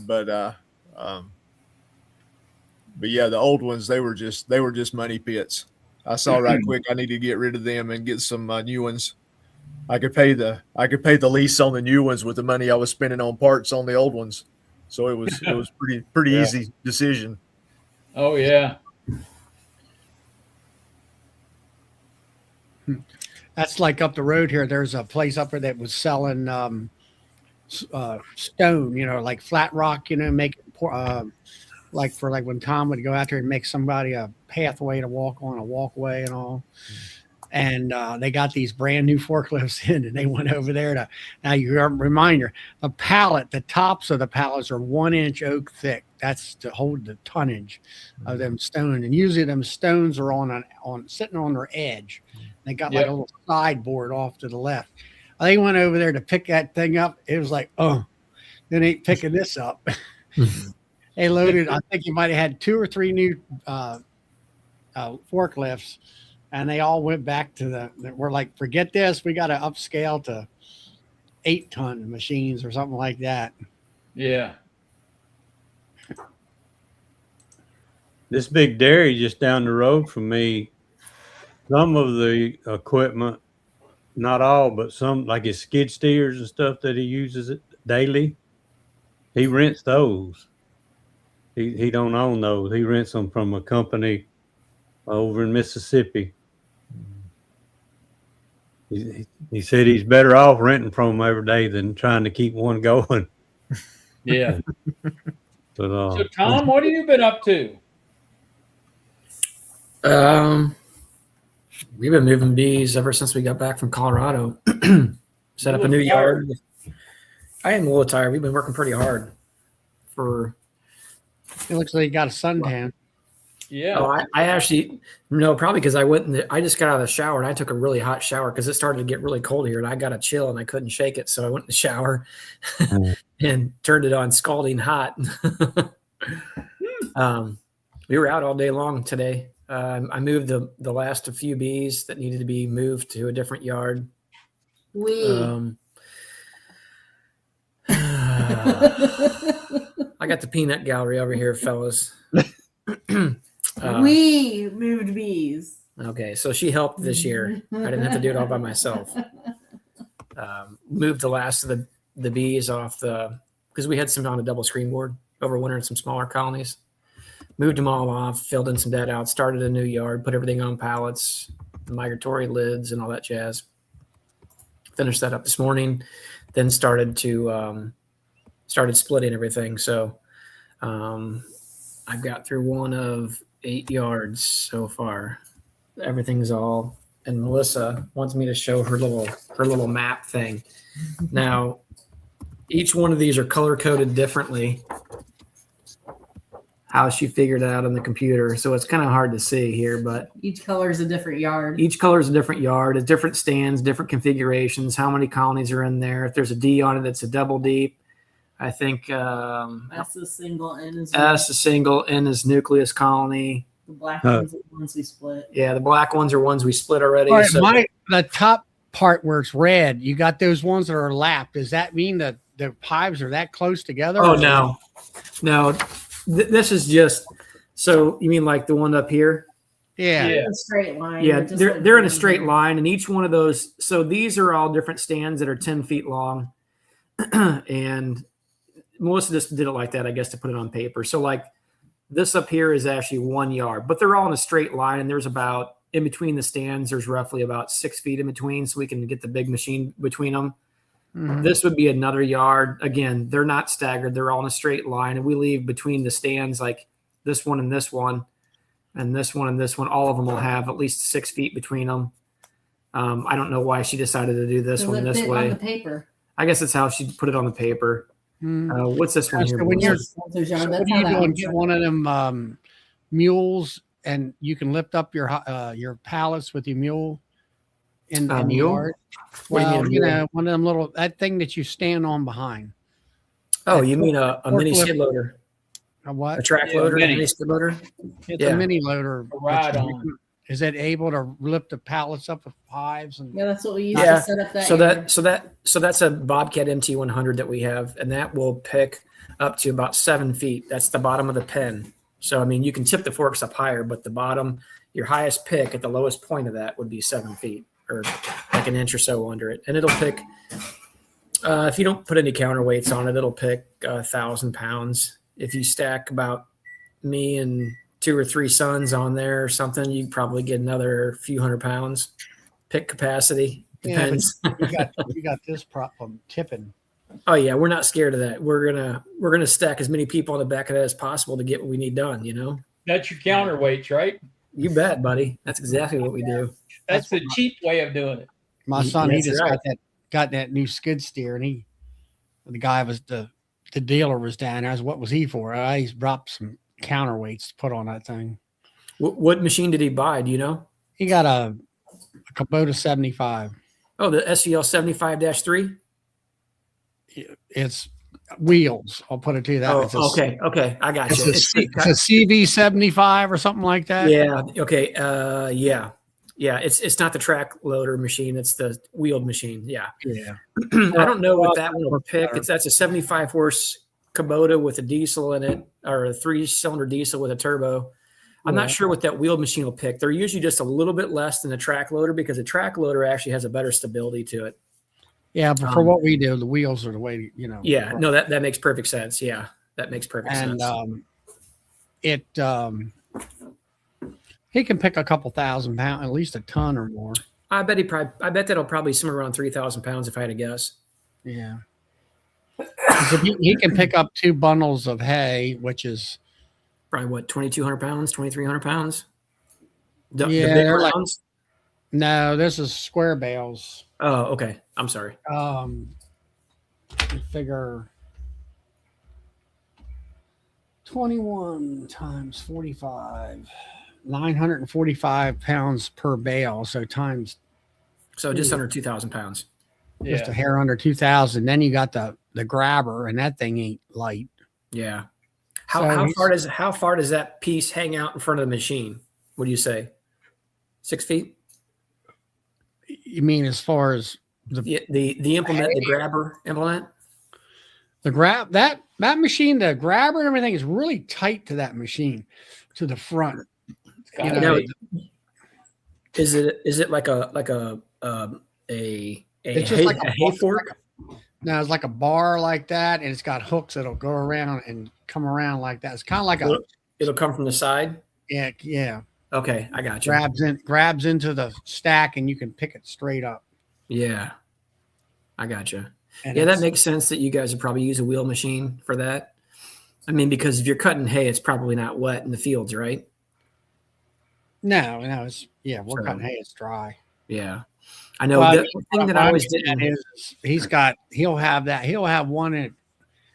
Speaker 3: but yeah, the old ones they were just money pits. I saw right quick I need to get rid of them and get some new ones. I could pay the lease on the new ones with the money I was spending on parts on the old ones, so it was pretty
Speaker 4: Yeah.
Speaker 3: easy decision.
Speaker 1: Oh yeah.
Speaker 5: That's like up the road here. There's a place up there that was selling stone, like flat rock, make like when Tom would go out there and make somebody a pathway to walk on, a walkway and all. And they got these brand new forklifts in, and they went over there to. Now you reminder, the tops of the pallets are 1 inch oak thick. That's to hold the tonnage of them stones, and usually them stones are on sitting on their edge. They got like a little sideboard off to the left. They went over there to pick that thing up. It was like, oh, they ain't picking this up. They loaded. I think you might have had 2 or 3 new forklifts. And they all went back to we're like, forget this. We got to upscale to 8-ton machines or something like that.
Speaker 1: Yeah.
Speaker 4: This big dairy just down the road from me, some of the equipment, not all, but some, like his skid steers and stuff that he uses it daily, he rents those. He don't own those. He rents them from a company over in Mississippi. He said he's better off renting from them every day than trying to keep one going.
Speaker 1: Yeah.
Speaker 4: But
Speaker 1: So Tom, what have you been up to?
Speaker 7: We've been moving bees ever since we got back from Colorado. Set up a new yard. I am a little tired. We've been working pretty hard for.
Speaker 5: It looks like you got a suntan.
Speaker 1: Yeah.
Speaker 7: Oh, I actually no, probably because I just got out of the shower and I took a really hot shower because it started to get really cold here and I got a chill and I couldn't shake it, so I went in the shower and turned it on scalding hot. We were out all day long today. I moved the last few bees that needed to be moved to a different yard. I got the peanut gallery over here, fellas.
Speaker 6: We moved bees.
Speaker 7: Okay, so she helped this year. I didn't have to do it all by myself. Moved the last of the bees off because we had some on a double screen board over winter in some smaller colonies. Moved them all off, filled in some dead out, started a new yard, put everything on pallets, migratory lids, and all that jazz. Finished that up this morning, then started splitting everything. So I've got through one of 8 yards so far. Everything's all, and Melissa wants me to show her little map thing. Now, each one of these are color coded differently. How she figured it out on the computer, so it's kind of hard to see here, but
Speaker 6: Each color is a different yard.
Speaker 7: each color is a different yard, it's different stands, different configurations, how many colonies are in there. If there's a D on it, it's a double deep. I think
Speaker 6: That's the single, N is
Speaker 7: S is single, N is nucleus colony.
Speaker 6: the black ones are the ones we split.
Speaker 7: Yeah, the black ones are ones we split already.
Speaker 5: All right,
Speaker 7: so-
Speaker 5: the top part where it's red, you got those ones that are lapped. Does that mean that the hives are that close together?
Speaker 7: Oh no. This is just, so you mean like the one up here?
Speaker 5: Yeah.
Speaker 6: In a straight line.
Speaker 7: Yeah,
Speaker 6: just
Speaker 7: they're
Speaker 6: like
Speaker 7: they're in a
Speaker 6: down
Speaker 7: straight
Speaker 6: here.
Speaker 7: line, and each one of those. So these are all different stands that are 10 feet long, and Melissa just did it like that, I guess, to put it on paper. So like this up here is actually 1 yard, but they're all in a straight line, and there's about in between the stands. There's roughly about 6 feet in between, so we can get the big machine between them.
Speaker 5: Mhm.
Speaker 7: This would be another yard. Again, they're not staggered. They're all in a straight line, and we leave between the stands like this one and this one, and this one and this one. All of them will have at least 6 feet between them. I don't know why she decided to do this
Speaker 6: Does
Speaker 7: one
Speaker 6: it
Speaker 7: this
Speaker 6: fit on
Speaker 7: way.
Speaker 6: the paper?
Speaker 7: I guess that's how she put it on the paper.
Speaker 5: Mhm.
Speaker 7: What's this one
Speaker 5: So
Speaker 7: here?
Speaker 5: when you're-
Speaker 6: Those yard,
Speaker 5: So
Speaker 6: that's
Speaker 5: what are
Speaker 6: how
Speaker 5: you
Speaker 6: that
Speaker 5: doing?
Speaker 6: one's
Speaker 5: Get
Speaker 6: set.
Speaker 5: one of them mules, and you can lift up your pallets with your mule in the
Speaker 7: Mule?
Speaker 5: yard.
Speaker 7: What do you
Speaker 5: Well,
Speaker 7: mean,
Speaker 5: you
Speaker 7: mule?
Speaker 5: know, one of them little that thing that you stand on behind.
Speaker 7: Oh, you mean a mini
Speaker 5: Forklift.
Speaker 7: skid loader,
Speaker 5: A
Speaker 7: a
Speaker 5: what?
Speaker 7: track
Speaker 1: Yeah,
Speaker 7: loader,
Speaker 1: mini.
Speaker 7: mini skid loader?
Speaker 5: It's
Speaker 7: Yeah.
Speaker 5: a mini loader.
Speaker 1: A ride
Speaker 5: that
Speaker 1: on.
Speaker 5: Is it able to lift the pallets up with hives? And
Speaker 6: Yeah, that's what we used
Speaker 7: Yeah.
Speaker 6: to set up that.
Speaker 7: So
Speaker 6: yard.
Speaker 7: that's a Bobcat MT100 that we have, and that will pick up to about 7 feet. That's the bottom of the pen. So I mean, you can tip the forks up higher, but the bottom, your highest pick at the lowest point of that would be 7 feet, or like an inch or so under it, and it'll pick. If you don't put any counterweights on it, it'll pick 1,000 pounds. If you stack about me and 2 or 3 sons on there or something, you probably get another few hundred pounds. Pick capacity
Speaker 5: Yeah, but
Speaker 7: depends.
Speaker 5: you got this problem tipping.
Speaker 7: Oh yeah, we're not scared of that. We're gonna stack as many people on the back of that as possible to get what we need done. You know,
Speaker 1: That's your counterweights, right?
Speaker 7: you bet, buddy. That's exactly what we do.
Speaker 1: That's the cheap way of doing it.
Speaker 5: My son, he
Speaker 7: That's
Speaker 5: just
Speaker 7: right.
Speaker 5: got that new skid steer, and the guy was the dealer was down there. I was, what was he for? He's dropped some counterweights to put on that thing.
Speaker 7: What machine did he buy? Do you know?
Speaker 5: He got a Kubota 75.
Speaker 7: Oh, the SVL 75-3.
Speaker 5: It's wheels. I'll put it to you that.
Speaker 7: Oh,
Speaker 5: It's a-
Speaker 7: okay. I got you.
Speaker 5: It's a CV 75 or something like that.
Speaker 7: Yeah. Okay. Yeah. It's not the track loader machine. It's the wheeled machine. Yeah.
Speaker 5: Yeah.
Speaker 7: I don't know what that one will pick. That's a 75 horse Kubota with a diesel in it, or a 3-cylinder diesel with a turbo. I'm not sure what that wheeled machine will pick. They're usually just a little bit less than a track loader, because a track loader actually has a better stability to it.
Speaker 5: Yeah, but for what we do, the wheels are the way, you know.
Speaker 7: Yeah. No, that makes perfect sense. Yeah. That makes perfect
Speaker 5: And
Speaker 7: sense.
Speaker 5: He can pick a couple thousand pounds, at least a ton or more.
Speaker 7: I bet that'll probably somewhere around 3,000 pounds if I had to guess.
Speaker 5: Yeah. So he can pick up 2 bundles of hay, which is
Speaker 7: Probably what, 2,200 pounds, 2,300 pounds? The
Speaker 5: Yeah,
Speaker 7: big
Speaker 5: they're like-
Speaker 7: rounds?
Speaker 5: no, this is square bales.
Speaker 7: Oh, okay. I'm sorry.
Speaker 5: Figure 21 times 45, 945 pounds per bale. So times
Speaker 7: So just under 2,000 pounds.
Speaker 5: just
Speaker 1: Yeah.
Speaker 5: a hair under 2,000. Then you got the grabber, and that thing ain't light.
Speaker 7: Yeah.
Speaker 5: So
Speaker 7: How far does that piece hang out in front of the machine? What do you say? 6 feet?
Speaker 5: You mean as far as
Speaker 7: The implement, the grabber implement?
Speaker 5: the grab that machine, the grabber and everything is really tight to that machine, to the front.
Speaker 1: It's gotta
Speaker 5: You know,
Speaker 1: be.
Speaker 7: Is it like a
Speaker 5: It's just like
Speaker 7: a hay fork?
Speaker 5: Now it's like a bar like that, and it's got hooks that'll go around and come around like that. It's kind of like a
Speaker 7: It'll come from the side.
Speaker 5: yeah.
Speaker 7: Okay, I got you.
Speaker 5: Grabs into the stack, and you can pick it straight up.
Speaker 7: Yeah, I got you.
Speaker 5: And
Speaker 7: Yeah, that
Speaker 5: it's-
Speaker 7: makes sense that you guys would probably use a wheel machine for that. I mean, because if you're cutting hay, it's probably not wet in the fields, right?
Speaker 5: No, it's we're
Speaker 7: So-
Speaker 5: cutting hay. It's dry.
Speaker 7: Yeah, I know.
Speaker 5: Well,
Speaker 7: The thing that I always didn't.
Speaker 5: He'll have that. He'll have one at.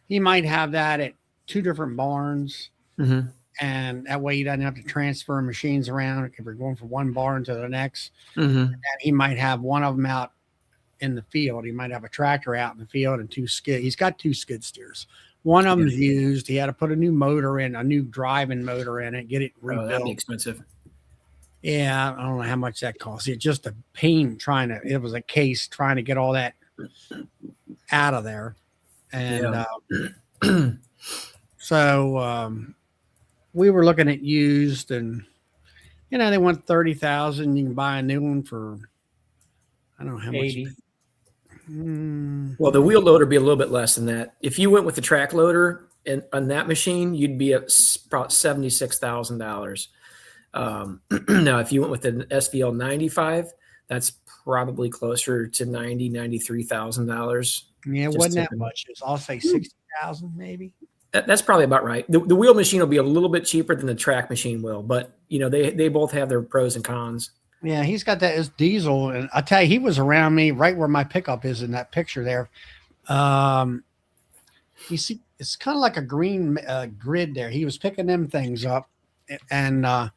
Speaker 5: He might have that at 2 different barns,
Speaker 7: Mhm.
Speaker 5: and that way you don't have to transfer machines around if you're going from one barn to the next.
Speaker 7: Mhm.
Speaker 5: And he might have one of them out in the field. He might have a tractor out in the field and 2 skid. He's got 2 skid steers. One of them's used. He had to put a new motor in, a new driving motor in it, get it
Speaker 7: Oh, that'd be
Speaker 5: rebuilt.
Speaker 7: expensive.
Speaker 5: Yeah, I don't know how much that costs. It's just a pain it was a case trying to get all that out of there. And so we were looking at used, and they want 30,000. You can buy a new one for I don't know how
Speaker 1: 80.
Speaker 5: much.
Speaker 7: Well, the wheel loader would be a little bit less than that. If you went with the track loader and on that machine, you'd be at about $76,000. Now, if you went with an SVL 95, that's probably closer to $93,000.
Speaker 5: Yeah, it
Speaker 7: Just
Speaker 5: wasn't that
Speaker 7: tipping.
Speaker 5: much. I'll say 60,000 maybe.
Speaker 7: That's probably about right. The wheel machine will be a little bit cheaper than the track machine will, but they both have their pros and cons.
Speaker 5: Yeah, he's got that as diesel, and I tell you, he was around me right where my pickup is in that picture there. You see, it's kind of like a green grid there. He was picking them things up, and I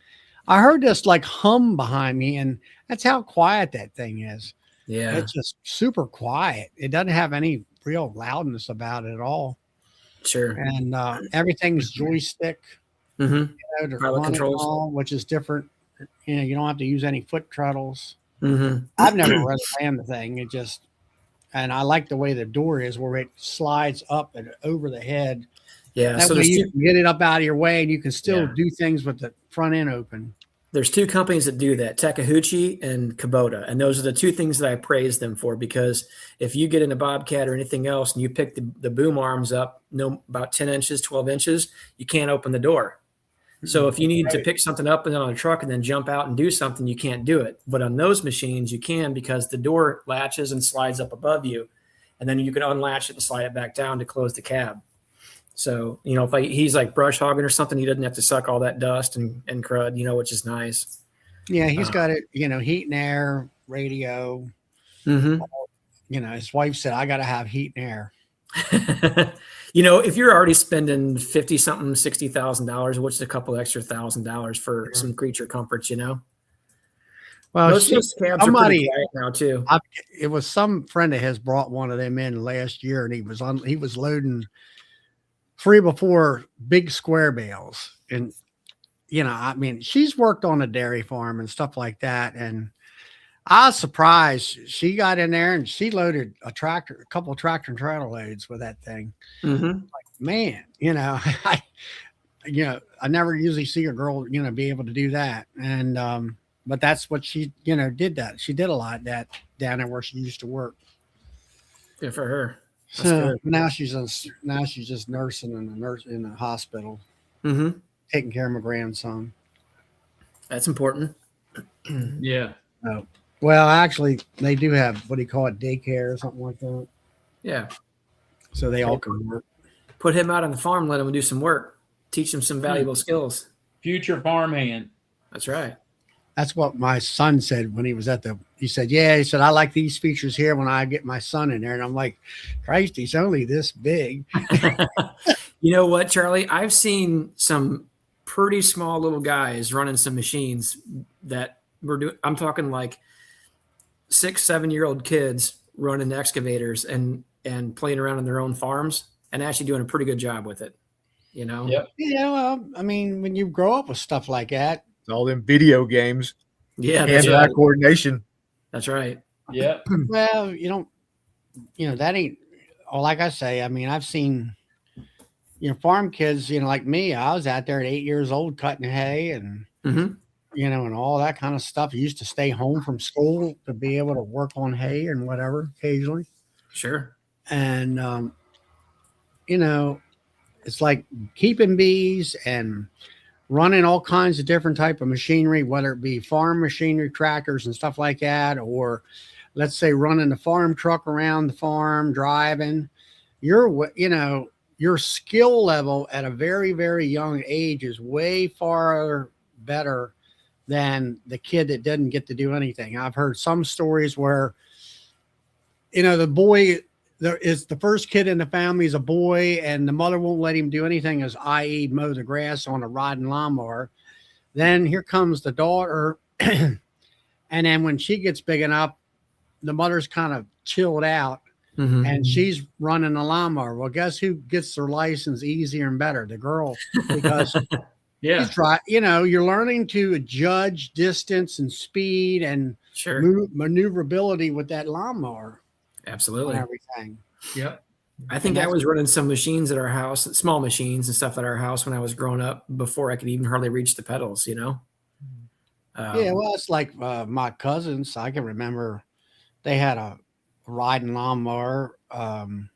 Speaker 5: heard this like hum behind me, and that's how quiet that thing is.
Speaker 7: Yeah,
Speaker 5: It's just super quiet. It doesn't have any real loudness about it at all,
Speaker 7: sure.
Speaker 5: and everything's joystick.
Speaker 7: Hmm.
Speaker 5: To
Speaker 7: Pilot
Speaker 5: run it
Speaker 7: controls.
Speaker 5: all, which is different. You don't have to use any foot treadles.
Speaker 7: Hmm.
Speaker 5: I've never really ran the thing. And I like the way the door is where it slides up and over the head.
Speaker 7: Yeah,
Speaker 5: That
Speaker 7: so
Speaker 5: way
Speaker 7: there's
Speaker 5: you
Speaker 7: two,
Speaker 5: can get it up out of your way, and you can still
Speaker 7: Yeah.
Speaker 5: do things with the front end open.
Speaker 7: there's 2 companies that do that, Takahauchi and Kubota. And those are the 2 things that I praise them for, because if you get in a Bobcat or anything else and you pick the boom arms up, about 10 inches, 12 inches, you can't open the door. So if you need to pick something up and then on a truck and then jump out and do something, you can't do it. But on those machines, you can, because the door latches and slides up above you. And then you can unlatch it and slide it back down to close the cab. So, if he's like brush hogging or something, he doesn't have to suck all that dust and crud, which is nice.
Speaker 5: Yeah, he's got it, heat and air, radio.
Speaker 7: Mm-hmm.
Speaker 5: His wife said, I got to have heat and air.
Speaker 7: If you're already spending $50,000, $60,000, which is a couple extra $1,000 for some creature comforts,
Speaker 5: Well,
Speaker 7: most of those cabs are pretty quiet now too.
Speaker 5: It was some friend of his brought one of them in last year, and he was loading 3 before big square bales. And, she's worked on a dairy farm and stuff like that. And I was surprised. She got in there and she loaded a couple of tractor and trailer loads with that thing.
Speaker 7: Mm-hmm.
Speaker 5: Like, man, I never usually see a girl, be able to do that. And, but that's what she, did that. She did a lot of that down there where she used to work.
Speaker 7: Good for her. That's
Speaker 5: So
Speaker 7: good.
Speaker 5: now she's just nursing in the hospital,
Speaker 7: Mm-hmm.
Speaker 5: taking care of my grandson.
Speaker 7: That's important.
Speaker 1: Yeah.
Speaker 5: Well, actually, they do have what do you call it, daycare or something like that.
Speaker 7: Yeah.
Speaker 5: So they all can work.
Speaker 7: Put him out on the farm, let him do some work, teach him some valuable skills.
Speaker 1: Future farmhand.
Speaker 7: That's right.
Speaker 5: That's what my son said when he was he said, I like these features here when I get my son in there. And I'm like, Christ, he's only this big.
Speaker 7: You know what, Charlie? I've seen some pretty small little guys running some machines that we're doing. I'm talking like 6, 7-year-old kids running excavators and playing around on their own farms and actually doing a pretty good job with it.
Speaker 1: Yep.
Speaker 5: Well, when you grow up with stuff like that,
Speaker 3: It's all them video games,
Speaker 7: Yeah, that's
Speaker 3: hand-eye
Speaker 7: right.
Speaker 3: coordination.
Speaker 7: That's right.
Speaker 1: Yep.
Speaker 5: well, that ain't, like I say, I've seen, farm kids, like me, I was out there at 8 years old cutting hay and,
Speaker 7: Mm-hmm.
Speaker 5: and all that kind of stuff. I used to stay home from school to be able to work on hay and whatever occasionally.
Speaker 7: Sure.
Speaker 5: And, it's like keeping bees and running all kinds of different type of machinery, whether it be farm machinery, tractors and stuff like that, or let's say running the farm truck around the farm, driving. Your skill level at a very, very young age is way far better than the kid that didn't get to do anything. I've heard some stories where, you know, the boy, there is the first kid in the family is a boy, and the mother won't let him do anything, as i.e. mow the grass on a riding lawnmower. Then here comes the daughter. And then when she gets big enough, the mother's kind of chilled out and she's running a lawnmower. Well, guess who gets their license easier and better? The girl, because
Speaker 7: Yeah.
Speaker 5: you know, you're learning to judge distance and speed and
Speaker 7: Sure.
Speaker 5: maneuverability with that lawnmower
Speaker 7: Absolutely.
Speaker 5: and everything.
Speaker 1: Yep.
Speaker 7: I think I was running some machines at our house, small machines and stuff at our house when I was growing up before I could even hardly reach the pedals, you know?
Speaker 5: Yeah, well, it's like my cousins. I can remember they had a riding lawnmower. I don't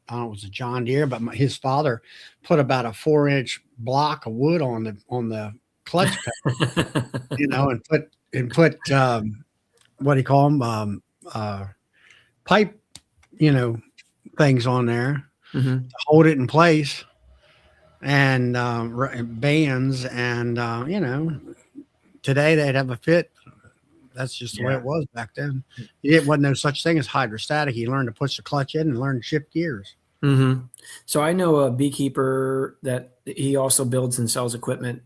Speaker 5: know, it was a John Deere, but his father put about a 4-inch block of wood on the clutch pedal, you know, and put what do you call them? Pipe, you know, things on there to hold it in place, and bands, and you know, today they'd have a fit. That's just the way it was back then. It wasn't no such thing as hydrostatic. You learned to push the clutch in and learn to shift gears.
Speaker 7: So I know a beekeeper that he also builds and sells equipment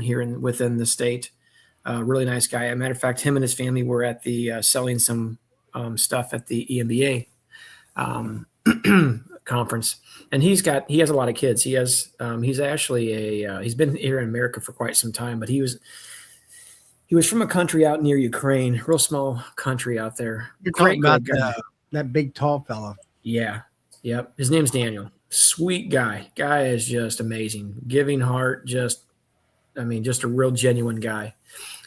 Speaker 7: here within the state. Really nice guy. As a matter of fact, him and his family were at the selling some stuff at the EMBA conference, and he has a lot of kids. He's actually he's been here in America for quite some time, but he was from a country out near Ukraine, real small country out there.
Speaker 5: You're talking about that big tall fella.
Speaker 7: Yeah. Yep. His name's Daniel. Sweet guy. Guy is just amazing. Giving heart. Just a real genuine guy.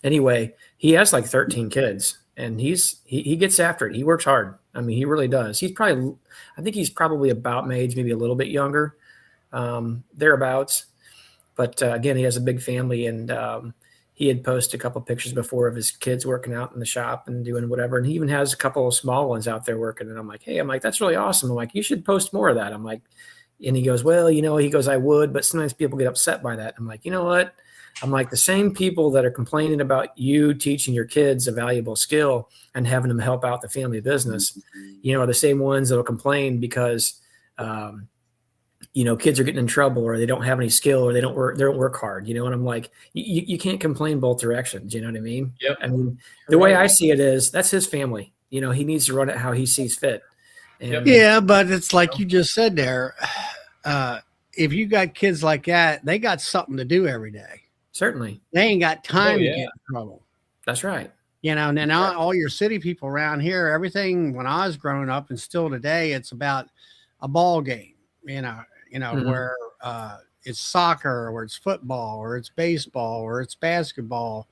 Speaker 7: Anyway, he has like 13 kids, and he gets after it. He works hard. I mean, he really does. I think he's probably about my age, maybe a little bit younger, thereabouts. But again, he has a big family, and he had posted a couple of pictures before of his kids working out in the shop and doing whatever. And he even has a couple of small ones out there working. And I'm like, hey, that's really awesome. I'm like, you should post more of that. I'm like, and he goes, well, you know, I would, but sometimes people get upset by that. I'm like, you know what? I'm like, the same people that are complaining about you teaching your kids a valuable skill and having them help out the family business, you know, are the same ones that will complain because, you know, kids are getting in trouble, or they don't have any skill, or they don't work hard, you know? And I'm like, you can't complain both directions. You know what I mean?
Speaker 1: Yep.
Speaker 7: I mean, the way I see it is that's his family, you know, he needs to run it how he sees fit. And,
Speaker 5: yeah, but it's like you just said there. If you got kids like that, they got something to do every day.
Speaker 7: Certainly.
Speaker 5: They ain't got time to get in trouble.
Speaker 7: That's right.
Speaker 5: You know, and then all your city people around here, everything when I was growing up and still today, it's about a ball game, you know, where it's soccer, or it's football, or it's baseball, or it's basketball.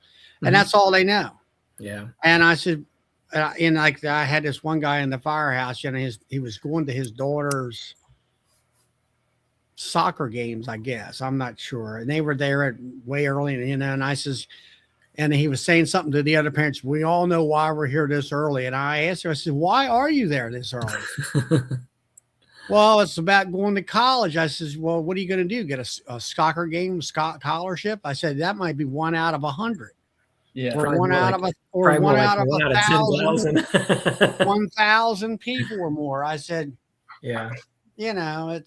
Speaker 5: And that's all they know.
Speaker 7: Yeah.
Speaker 5: And I said, and like I had this one guy in the firehouse, you know, he was going to his daughter's soccer games, I guess. I'm not sure. And they were there way early, you know, and I says, and he was saying something to the other parents. We all know why we're here this early. And I asked her, I said, why are you there this early? Well, it's about going to college. I says, well, what are you going to do? Get a soccer game scholarship? I said, that might be 1 out of 100.
Speaker 1: Yeah.
Speaker 5: Or one out of 1,000. 1,000 people or more. I said,
Speaker 7: yeah.
Speaker 5: You know,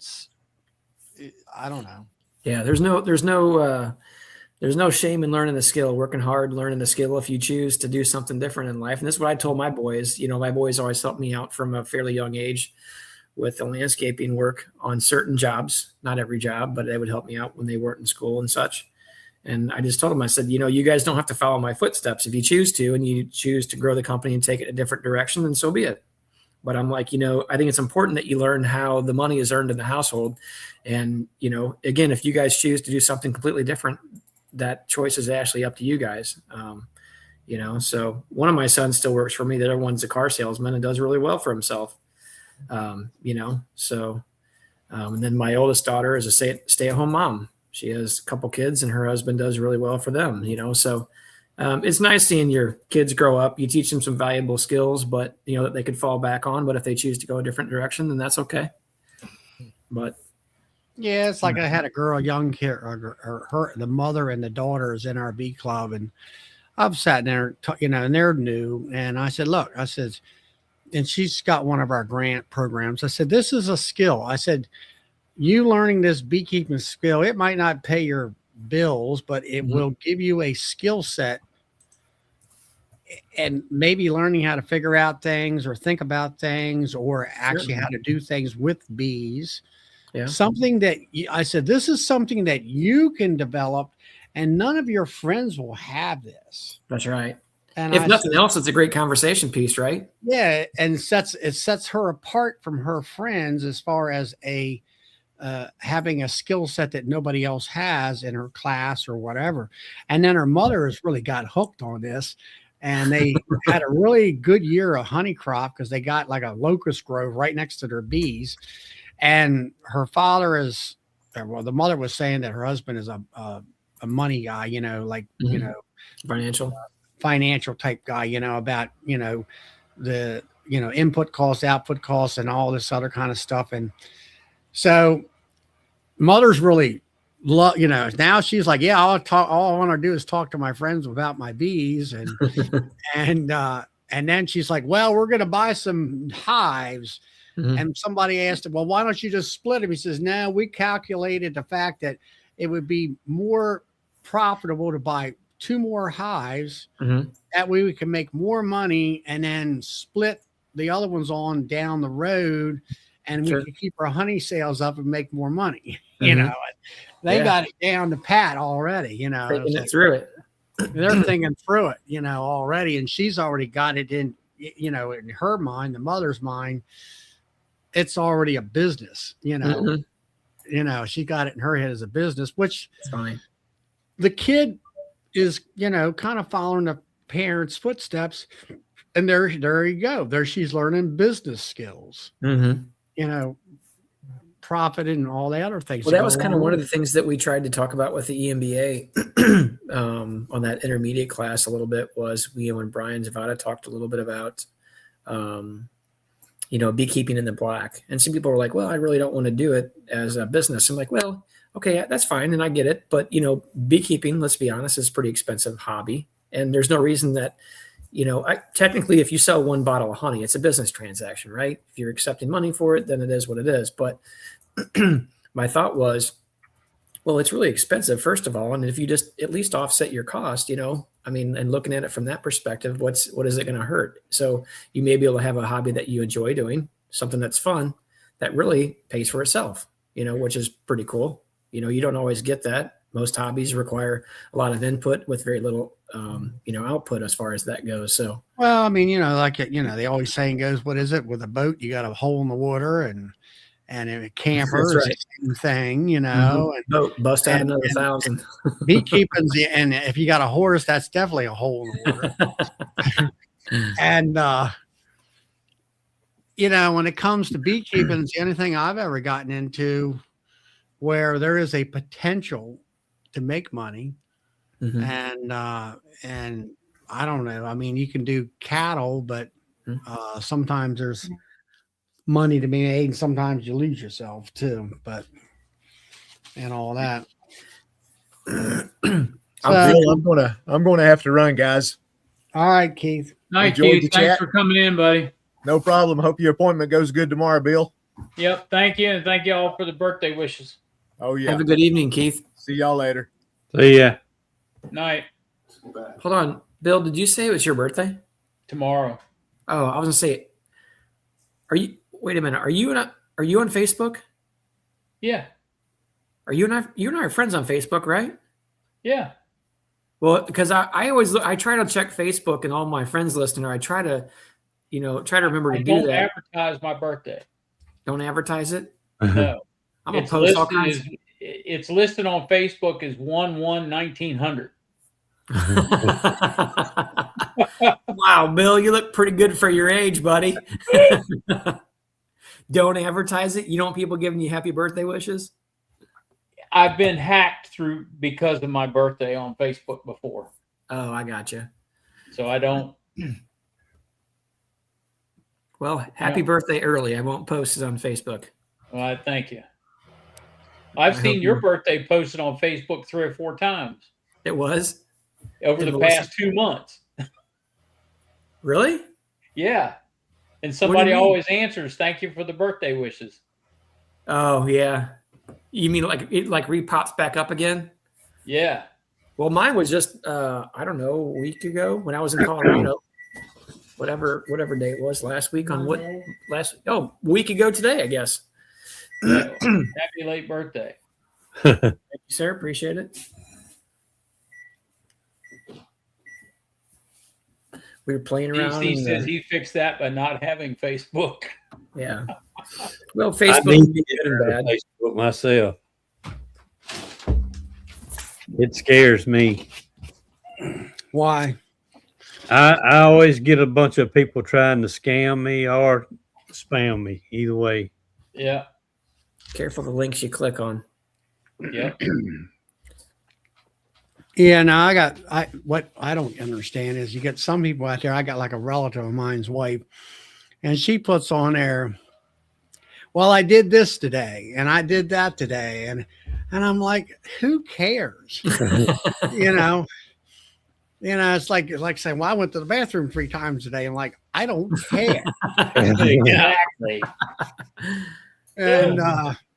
Speaker 5: I don't know.
Speaker 7: Yeah. There's no shame in learning the skill, working hard, learning the skill if you choose to do something different in life. And this is what I told my boys. You know, my boys always helped me out from a fairly young age with the landscaping work on certain jobs, not every job, but they would help me out when they weren't in school and such. And I just told them, I said, you know, you guys don't have to follow my footsteps. If you choose to, and you choose to grow the company and take it a different direction, then so be it. But I'm like, you know, I think it's important that you learn how the money is earned in the household. And, you know, again, if you guys choose to do something completely different, that choice is actually up to you guys. You know, so one of my sons still works for me. The other one's a car salesman and does really well for himself. You know, so, and then my oldest daughter is a stay-at-home mom. She has a couple kids and her husband does really well for them, you know? So, it's nice seeing your kids grow up. You teach them some valuable skills, but you know, that they could fall back on, but if they choose to go a different direction, then that's okay. But
Speaker 5: yeah, it's like I had a young kid, or the mother and the daughters in our bee club. And I've sat there, and they're new. And I said, look, I said, and she's got one of our grant programs. I said, this is a skill. I said, you learning this beekeeping skill, it might not pay your bills, but it will give you a skill set, and maybe learning how to figure out things or think about things or actually how to do things with bees.
Speaker 7: Yeah.
Speaker 5: Something that I said, this is something that you can develop, and none of your friends will have this.
Speaker 7: That's right.
Speaker 5: And
Speaker 7: if nothing else, it's a great conversation piece, right?
Speaker 5: Yeah, and it sets her apart from her friends as far as having a skill set that nobody else has in her class or whatever. And then her mother has really got hooked on this, and they had a really good year of honey crop because they got like a locust grove right next to their bees. And her father is, well, the mother was saying that her husband is a money guy, financial type guy, about, the, input costs, output costs, and all this other kind of stuff. And so mother's really now she's like, yeah, all I want to do is talk to my friends about my bees. And, and then she's like, well, we're going to buy some hives. And somebody asked him, well, why don't you just split them? He says, no, we calculated the fact that it would be more profitable to buy 2 more hives. That way we can make more money and then split the other ones on down the road, and we can keep our honey sales up and make more money. They got it down to pat already,
Speaker 7: Thinking it through it.
Speaker 5: They're thinking through it, already. And she's already got it in, in her mind, the mother's mind. It's already a business, she got it in her head as a business, which
Speaker 7: fine.
Speaker 5: The kid is, kind of following the parents' footsteps, and there you go. There she's learning business skills, profit and all the other things.
Speaker 7: Well, that was kind of one of the things that we tried to talk about with the EMBA on that intermediate class a little bit was when Brian Zavada talked a little bit about, beekeeping in the black. And some people were like, well, I really don't want to do it as a business. I'm like, well, okay, that's fine. And I get it. But, beekeeping, let's be honest, is a pretty expensive hobby. And there's no reason that, technically, if you sell 1 bottle of honey, it's a business transaction, right? If you're accepting money for it, then it is what it is. But my thought was, well, it's really expensive, first of all. And if you just at least offset your cost, and looking at it from that perspective, what is it going to hurt? So you may be able to have a hobby that you enjoy doing, something that's fun, that really pays for itself, which is pretty cool. You don't always get that. Most hobbies require a lot of input with very little, output as far as that goes. So,
Speaker 5: well, the always saying goes, what is it? With a boat, you got a hole in the water, and a camper is the same thing, and
Speaker 7: bust out another 1,000.
Speaker 5: Beekeeping, and if you got a horse, that's definitely a hole in the water. And when it comes to beekeeping, it's the only thing I've ever gotten into where there is a potential to make money. And I don't know. You can do cattle, but sometimes there's money to be made, and sometimes you lose yourself too, and all that.
Speaker 3: I'm gonna have to run, guys.
Speaker 5: All right, Keith.
Speaker 1: Night,
Speaker 3: Enjoyed
Speaker 1: Keith.
Speaker 3: the
Speaker 1: Thanks
Speaker 3: chat.
Speaker 1: for coming in, buddy.
Speaker 3: No problem. Hope your appointment goes good tomorrow, Bill.
Speaker 1: Yep. Thank you. And thank you all for the birthday wishes.
Speaker 3: Oh yeah.
Speaker 7: Have a good evening, Keith.
Speaker 3: See y'all later.
Speaker 4: See ya.
Speaker 1: Night.
Speaker 7: Hold on. Bill, did you say it was your birthday?
Speaker 1: Tomorrow.
Speaker 7: Oh, I was going to say, wait a minute. Are you on Facebook?
Speaker 1: Yeah.
Speaker 7: You and I are friends on Facebook, right?
Speaker 1: Yeah.
Speaker 7: Well, because I always I try to check Facebook and all my friends list, and I try to remember to do
Speaker 1: Don't
Speaker 7: that.
Speaker 1: advertise my birthday.
Speaker 7: Don't advertise it.
Speaker 1: No.
Speaker 7: I'm gonna post all kinds.
Speaker 1: It's listed on Facebook as 1/1/1900.
Speaker 7: Wow, Bill, you look pretty good for your age, buddy. Don't advertise it. You don't want people giving you happy birthday wishes?
Speaker 1: I've been hacked through because of my birthday on Facebook before.
Speaker 7: Oh, I got you.
Speaker 1: So I don't.
Speaker 7: Well, happy birthday early. I won't post it on Facebook.
Speaker 1: Well, thank you. I've seen your birthday posted on Facebook 3 or 4 times.
Speaker 7: It was?
Speaker 1: over
Speaker 7: Did
Speaker 1: the
Speaker 7: Melissa-
Speaker 1: past 2 months.
Speaker 7: Really?
Speaker 1: Yeah. And
Speaker 7: What do
Speaker 1: somebody
Speaker 7: you mean?
Speaker 1: always answers, "Thank you for the birthday wishes."
Speaker 7: Oh yeah. You mean like it like repops back up again?
Speaker 1: Yeah.
Speaker 7: Well, mine was just I don't know, a week ago when I was in Colorado. whatever day it was last week on what
Speaker 6: Monday.
Speaker 7: a week ago today, I guess.
Speaker 1: Yeah. Happy late birthday.
Speaker 7: Thank you, sir. Appreciate it. We were playing around.
Speaker 1: He
Speaker 7: and,
Speaker 1: says he fixed that by not having Facebook.
Speaker 7: yeah. Well,
Speaker 4: I
Speaker 7: Facebook
Speaker 4: need
Speaker 7: can be
Speaker 4: to
Speaker 7: good and
Speaker 4: get on
Speaker 7: bad.
Speaker 4: Facebook myself. It scares me.
Speaker 5: Why?
Speaker 4: I always get a bunch of people trying to scam me or spam me. Either way.
Speaker 1: Yeah.
Speaker 7: Careful the links you click on.
Speaker 1: Yep.
Speaker 5: Yeah, no, what I don't understand is you get some people out there. I got like a relative of mine's wife, and she puts on there, well, I did this today and I did that today. And I'm like, who cares? you know, it's like saying, well, I went to the bathroom 3 times a day. I'm like, I don't care.
Speaker 1: Exactly.
Speaker 5: And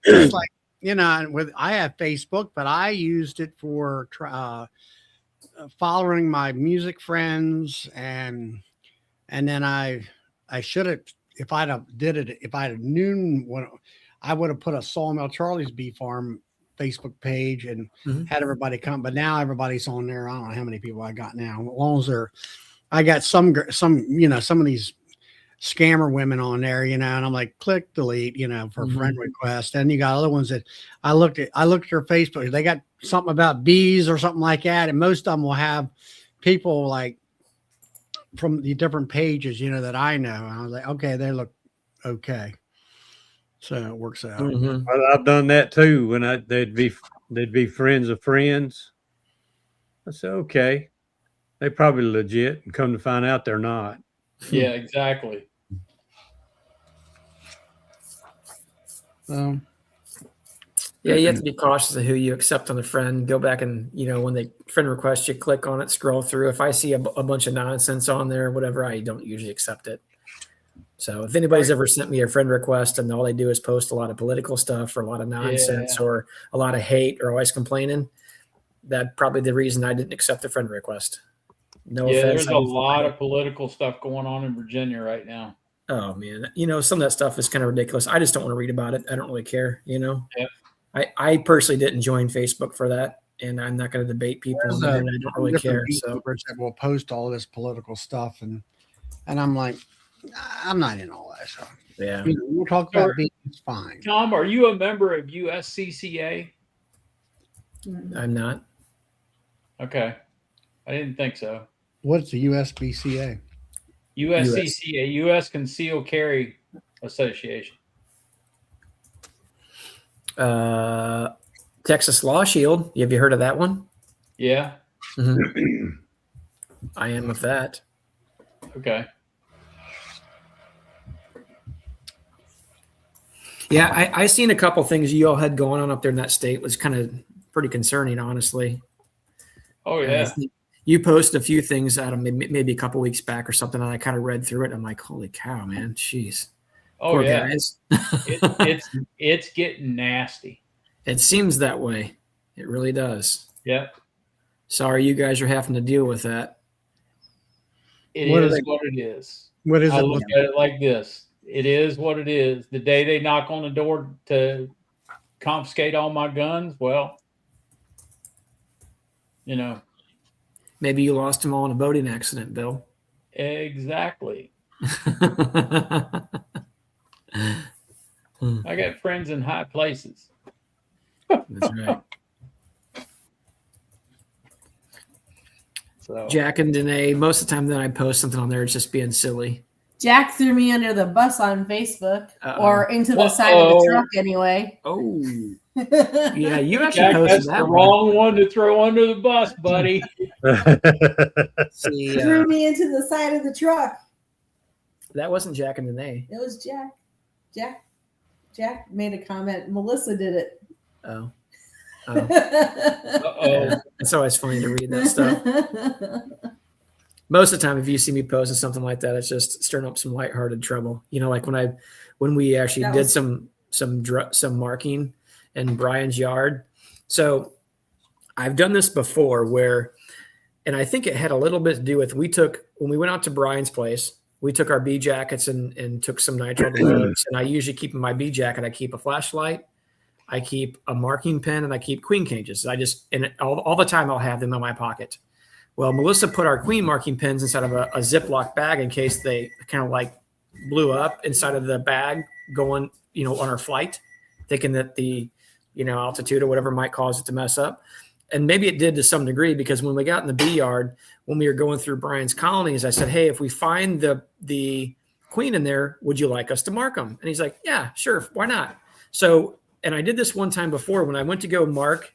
Speaker 5: it's like, I have Facebook, but I used it for following my music friends, and then I should have, if I'd have known what, I would have put a Sawmill Charlie's Bee Farm Facebook page and
Speaker 7: Mhm.
Speaker 5: had everybody come. But now everybody's on there. I don't know how many people I got now. As long as I got some some of these scammer women on there, and I'm like, click delete, for friend request. And you got other ones that I looked at their Facebook. They got something about bees or something like that. And most of them will have people like from the different pages, that I know. And I was like, okay, they look okay. So it works out.
Speaker 7: Mhm.
Speaker 4: I've done that too. When they'd be friends of friends. I said, okay, they probably legit, and come to find out they're not.
Speaker 1: Yeah, exactly.
Speaker 7: Yeah, you have to be cautious of who you accept on a friend. Go back and, when they friend request you, click on it, scroll through. If I see a bunch of nonsense on there, whatever, I don't usually accept it. So if anybody's ever sent me a friend request and all they do is post a lot of political stuff or a lot of nonsense or a lot of hate or always complaining, that's probably the reason I didn't accept the friend request. No offense.
Speaker 1: There's a lot of political stuff going on in Virginia right now.
Speaker 7: Oh man, some of that stuff is kind of ridiculous. I just don't want to read about it. I don't really care,
Speaker 1: Yeah.
Speaker 7: I personally didn't join Facebook for that, and I'm not going to debate people on there, and I don't really care. So
Speaker 5: Beekeepers that will post all this political stuff, and I'm like, I'm not in all that stuff.
Speaker 7: yeah,
Speaker 5: We'll talk about bees, it's fine.
Speaker 1: Tom, are you a member of USCCA?
Speaker 7: I'm not.
Speaker 1: Okay. I didn't think so.
Speaker 5: What's the USBCA?
Speaker 1: USCCA, U.S. Concealed Carry Association.
Speaker 7: Texas Law Shield. Have you heard of that one?
Speaker 1: Yeah.
Speaker 7: Mhm. I am with that.
Speaker 1: Okay.
Speaker 7: Yeah, I seen a couple things you all had going on up there in that state. Was kind of pretty concerning, honestly.
Speaker 1: Oh
Speaker 7: And
Speaker 1: yeah.
Speaker 7: you posted a few things out of maybe a couple weeks back or something, and I kind of read through it. And I'm like, holy cow, man, jeez.
Speaker 1: Oh
Speaker 7: Poor
Speaker 1: yeah.
Speaker 7: guys.
Speaker 1: It's getting nasty.
Speaker 7: It seems that way. It really does.
Speaker 1: Yep.
Speaker 7: Sorry, you guys are having to deal with that.
Speaker 1: It
Speaker 5: What are
Speaker 1: is
Speaker 5: they-
Speaker 1: what it is.
Speaker 5: What is
Speaker 1: I
Speaker 5: it?
Speaker 1: look at it like this. It is what it is. The day they knock on the door to confiscate all my guns, well,
Speaker 7: Maybe you lost them all in a boating accident, Bill.
Speaker 1: exactly.
Speaker 7: That's
Speaker 1: I got friends in high places.
Speaker 7: right.
Speaker 1: So
Speaker 7: Jack and Danae, most of the time that I post something on there, it's just being silly.
Speaker 6: Jack threw me under the bus on Facebook
Speaker 7: Uh-oh.
Speaker 6: or into the side of the truck anyway.
Speaker 7: Oh,
Speaker 6: yeah,
Speaker 7: yeah, you actually
Speaker 1: Jack,
Speaker 7: posted
Speaker 1: that's
Speaker 7: that
Speaker 1: the
Speaker 7: one.
Speaker 1: wrong one to throw under the bus, buddy.
Speaker 7: See,
Speaker 6: threw me into the side of the truck.
Speaker 7: that wasn't Jack and Danae.
Speaker 6: It was Jack. Jack made a comment. Melissa did it.
Speaker 7: Oh.
Speaker 1: Uh-oh.
Speaker 7: It's always funny to read that stuff. Most of the time, if you see me posting something like that, it's just stirring up some lighthearted trouble. You know, like when we actually did some marking in Brian's yard. So I've done this before where, and I think it had a little bit to do with when we went out to Brian's place, we took our bee jackets and took some nitro to works. And I usually keep in my bee jacket, I keep a flashlight, I keep a marking pen, and I keep queen cages. All the time I'll have them in my pocket. Well, Melissa put our queen marking pins inside of a Ziploc bag in case they kind of like blew up inside of the bag going, on our flight, thinking that the, altitude or whatever might cause it to mess up. And maybe it did to some degree, because when we got in the bee yard, when we were going through Brian's colonies, I said, hey, if we find the queen in there, would you like us to mark them? And he's like, yeah, sure. Why not? So, and I did this one time before when I went to go mark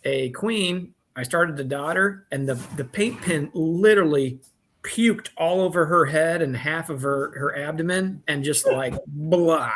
Speaker 7: a queen. I started to dot her, and the paint pen literally puked all over her head and half of her abdomen, and just like blah.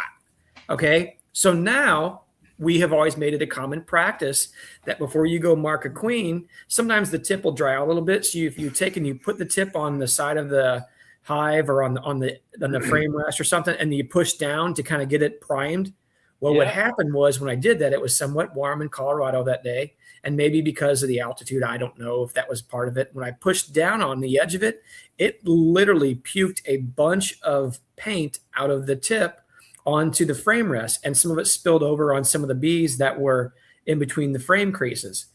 Speaker 7: Okay. So now we have always made it a common practice that before you go mark a queen, sometimes the tip will dry out a little bit. So if you take and you put the tip on the side of the hive or on the frame rest or something, and you push down to kind of get it primed. Well, What happened was when I did that, it was somewhat warm in Colorado that day. And maybe because of the altitude, I don't know if that was part of it. When I pushed down on the edge of it, it literally puked a bunch of paint out of the tip onto the frame rest. And some of it spilled over on some of the bees that were in between the frame creases.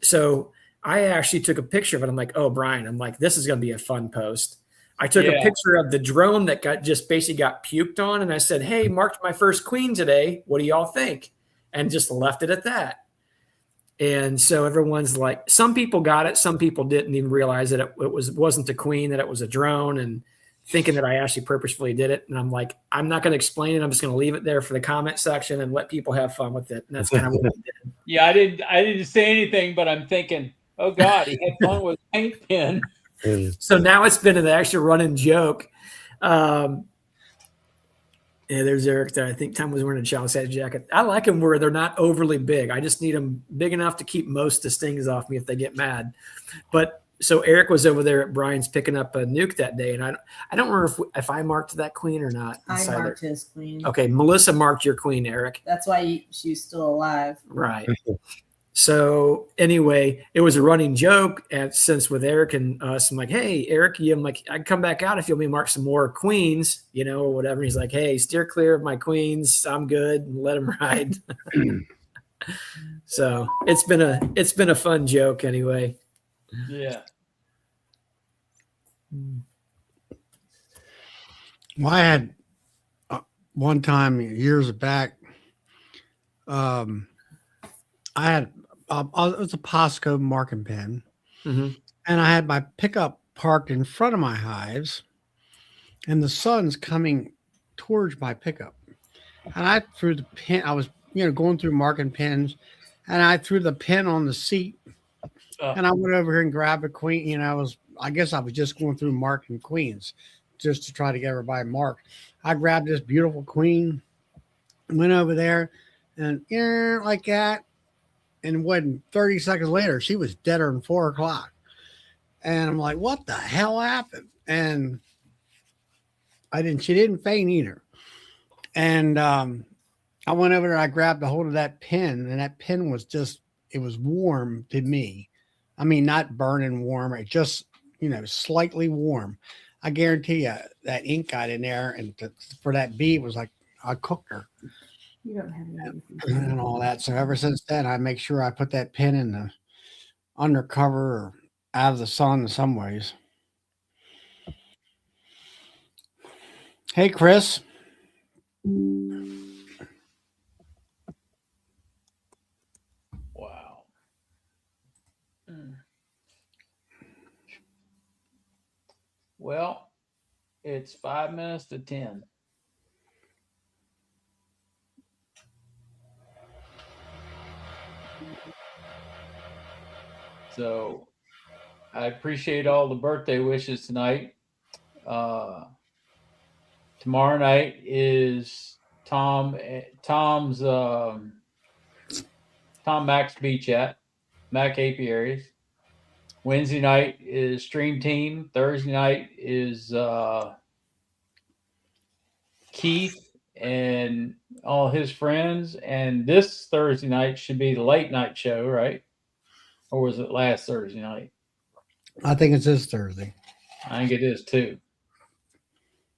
Speaker 7: So I actually took a picture of it. I'm like, oh, Brian, this is going to be a fun post. I took a picture of the drone that basically got puked on. And I said, hey, marked my first queen today. What do y'all think? And just left it at that. And so everyone's like, some people got it. Some people didn't even realize that it wasn't a queen, that it was a drone, and thinking that I actually purposefully did it. And I'm like, I'm not going to explain it. I'm just going to leave it there for the comment section and let people have fun with it. And that's kind of what I did.
Speaker 1: Yeah, I didn't say anything, but I'm thinking, oh God, he had fun with a paint pen.
Speaker 7: So now it's been an actual running joke. Yeah, there's Eric there. I think Tom was wearing a Chalice Head jacket. I like them where they're not overly big. I just need them big enough to keep most of the stings off me if they get mad. But so Eric was over there at Brian's picking up a nuke that day, and I don't remember if I marked that queen or not.
Speaker 6: I marked his queen.
Speaker 7: Okay, Melissa marked your queen, Eric.
Speaker 6: That's why she's still alive.
Speaker 7: Right. So anyway, it was a running joke since with Eric and us. I'm like, hey, Eric, I'd come back out if you'll me mark some more queens, or whatever. He's like, hey, steer clear of my queens. I'm good. And let them ride. So it's been a fun joke anyway.
Speaker 1: Yeah.
Speaker 5: Well, I had one time years back, I had it was a Posco marking pen, and I had my pickup parked in front of my hives, and the sun's coming towards my pickup, and I threw the pen. I was going through marking pens, and I threw the pen on the seat, and I went over here and grabbed a queen. I guess I was just going through marking queens just to try to get everybody marked. I grabbed this beautiful queen, went over there, and like that. And when 30 seconds later, she was deader than 4 o'clock. And I'm like, what the hell happened? And she didn't faint either. And I went over there, I grabbed a hold of that pin, and that pin was it was warm to me. I mean, not burning warm, it just, slightly warm. I guarantee you that ink got in there, and for that bee, it was like I cooked her.
Speaker 6: You don't have any.
Speaker 5: And all that. So ever since then, I make sure I put that pin in the undercover or out of the sun in some ways. Hey, Chris.
Speaker 1: Wow. Well, it's 5 minutes to 10. So I appreciate all the birthday wishes tonight. Tomorrow night is Tom's Tom Max Beach Chat. Mac Apiaries. Wednesday night is Stream Team. Thursday night is Keith and all his friends. And this Thursday night should be the late night show, right? Or was it last Thursday night?
Speaker 5: I think it's this Thursday.
Speaker 1: I think it is too.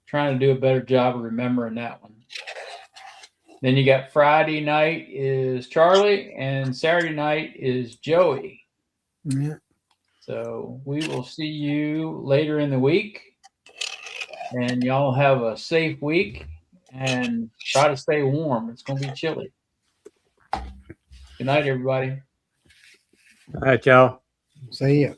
Speaker 1: Trying to do a better job of remembering that one. Then you got Friday night is Charlie and Saturday night is Joey.
Speaker 5: Yeah.
Speaker 1: So we will see you later in the week. And y'all have a safe week and try to stay warm. It's going to be chilly. Good night, everybody.
Speaker 4: All right, y'all.
Speaker 5: See ya.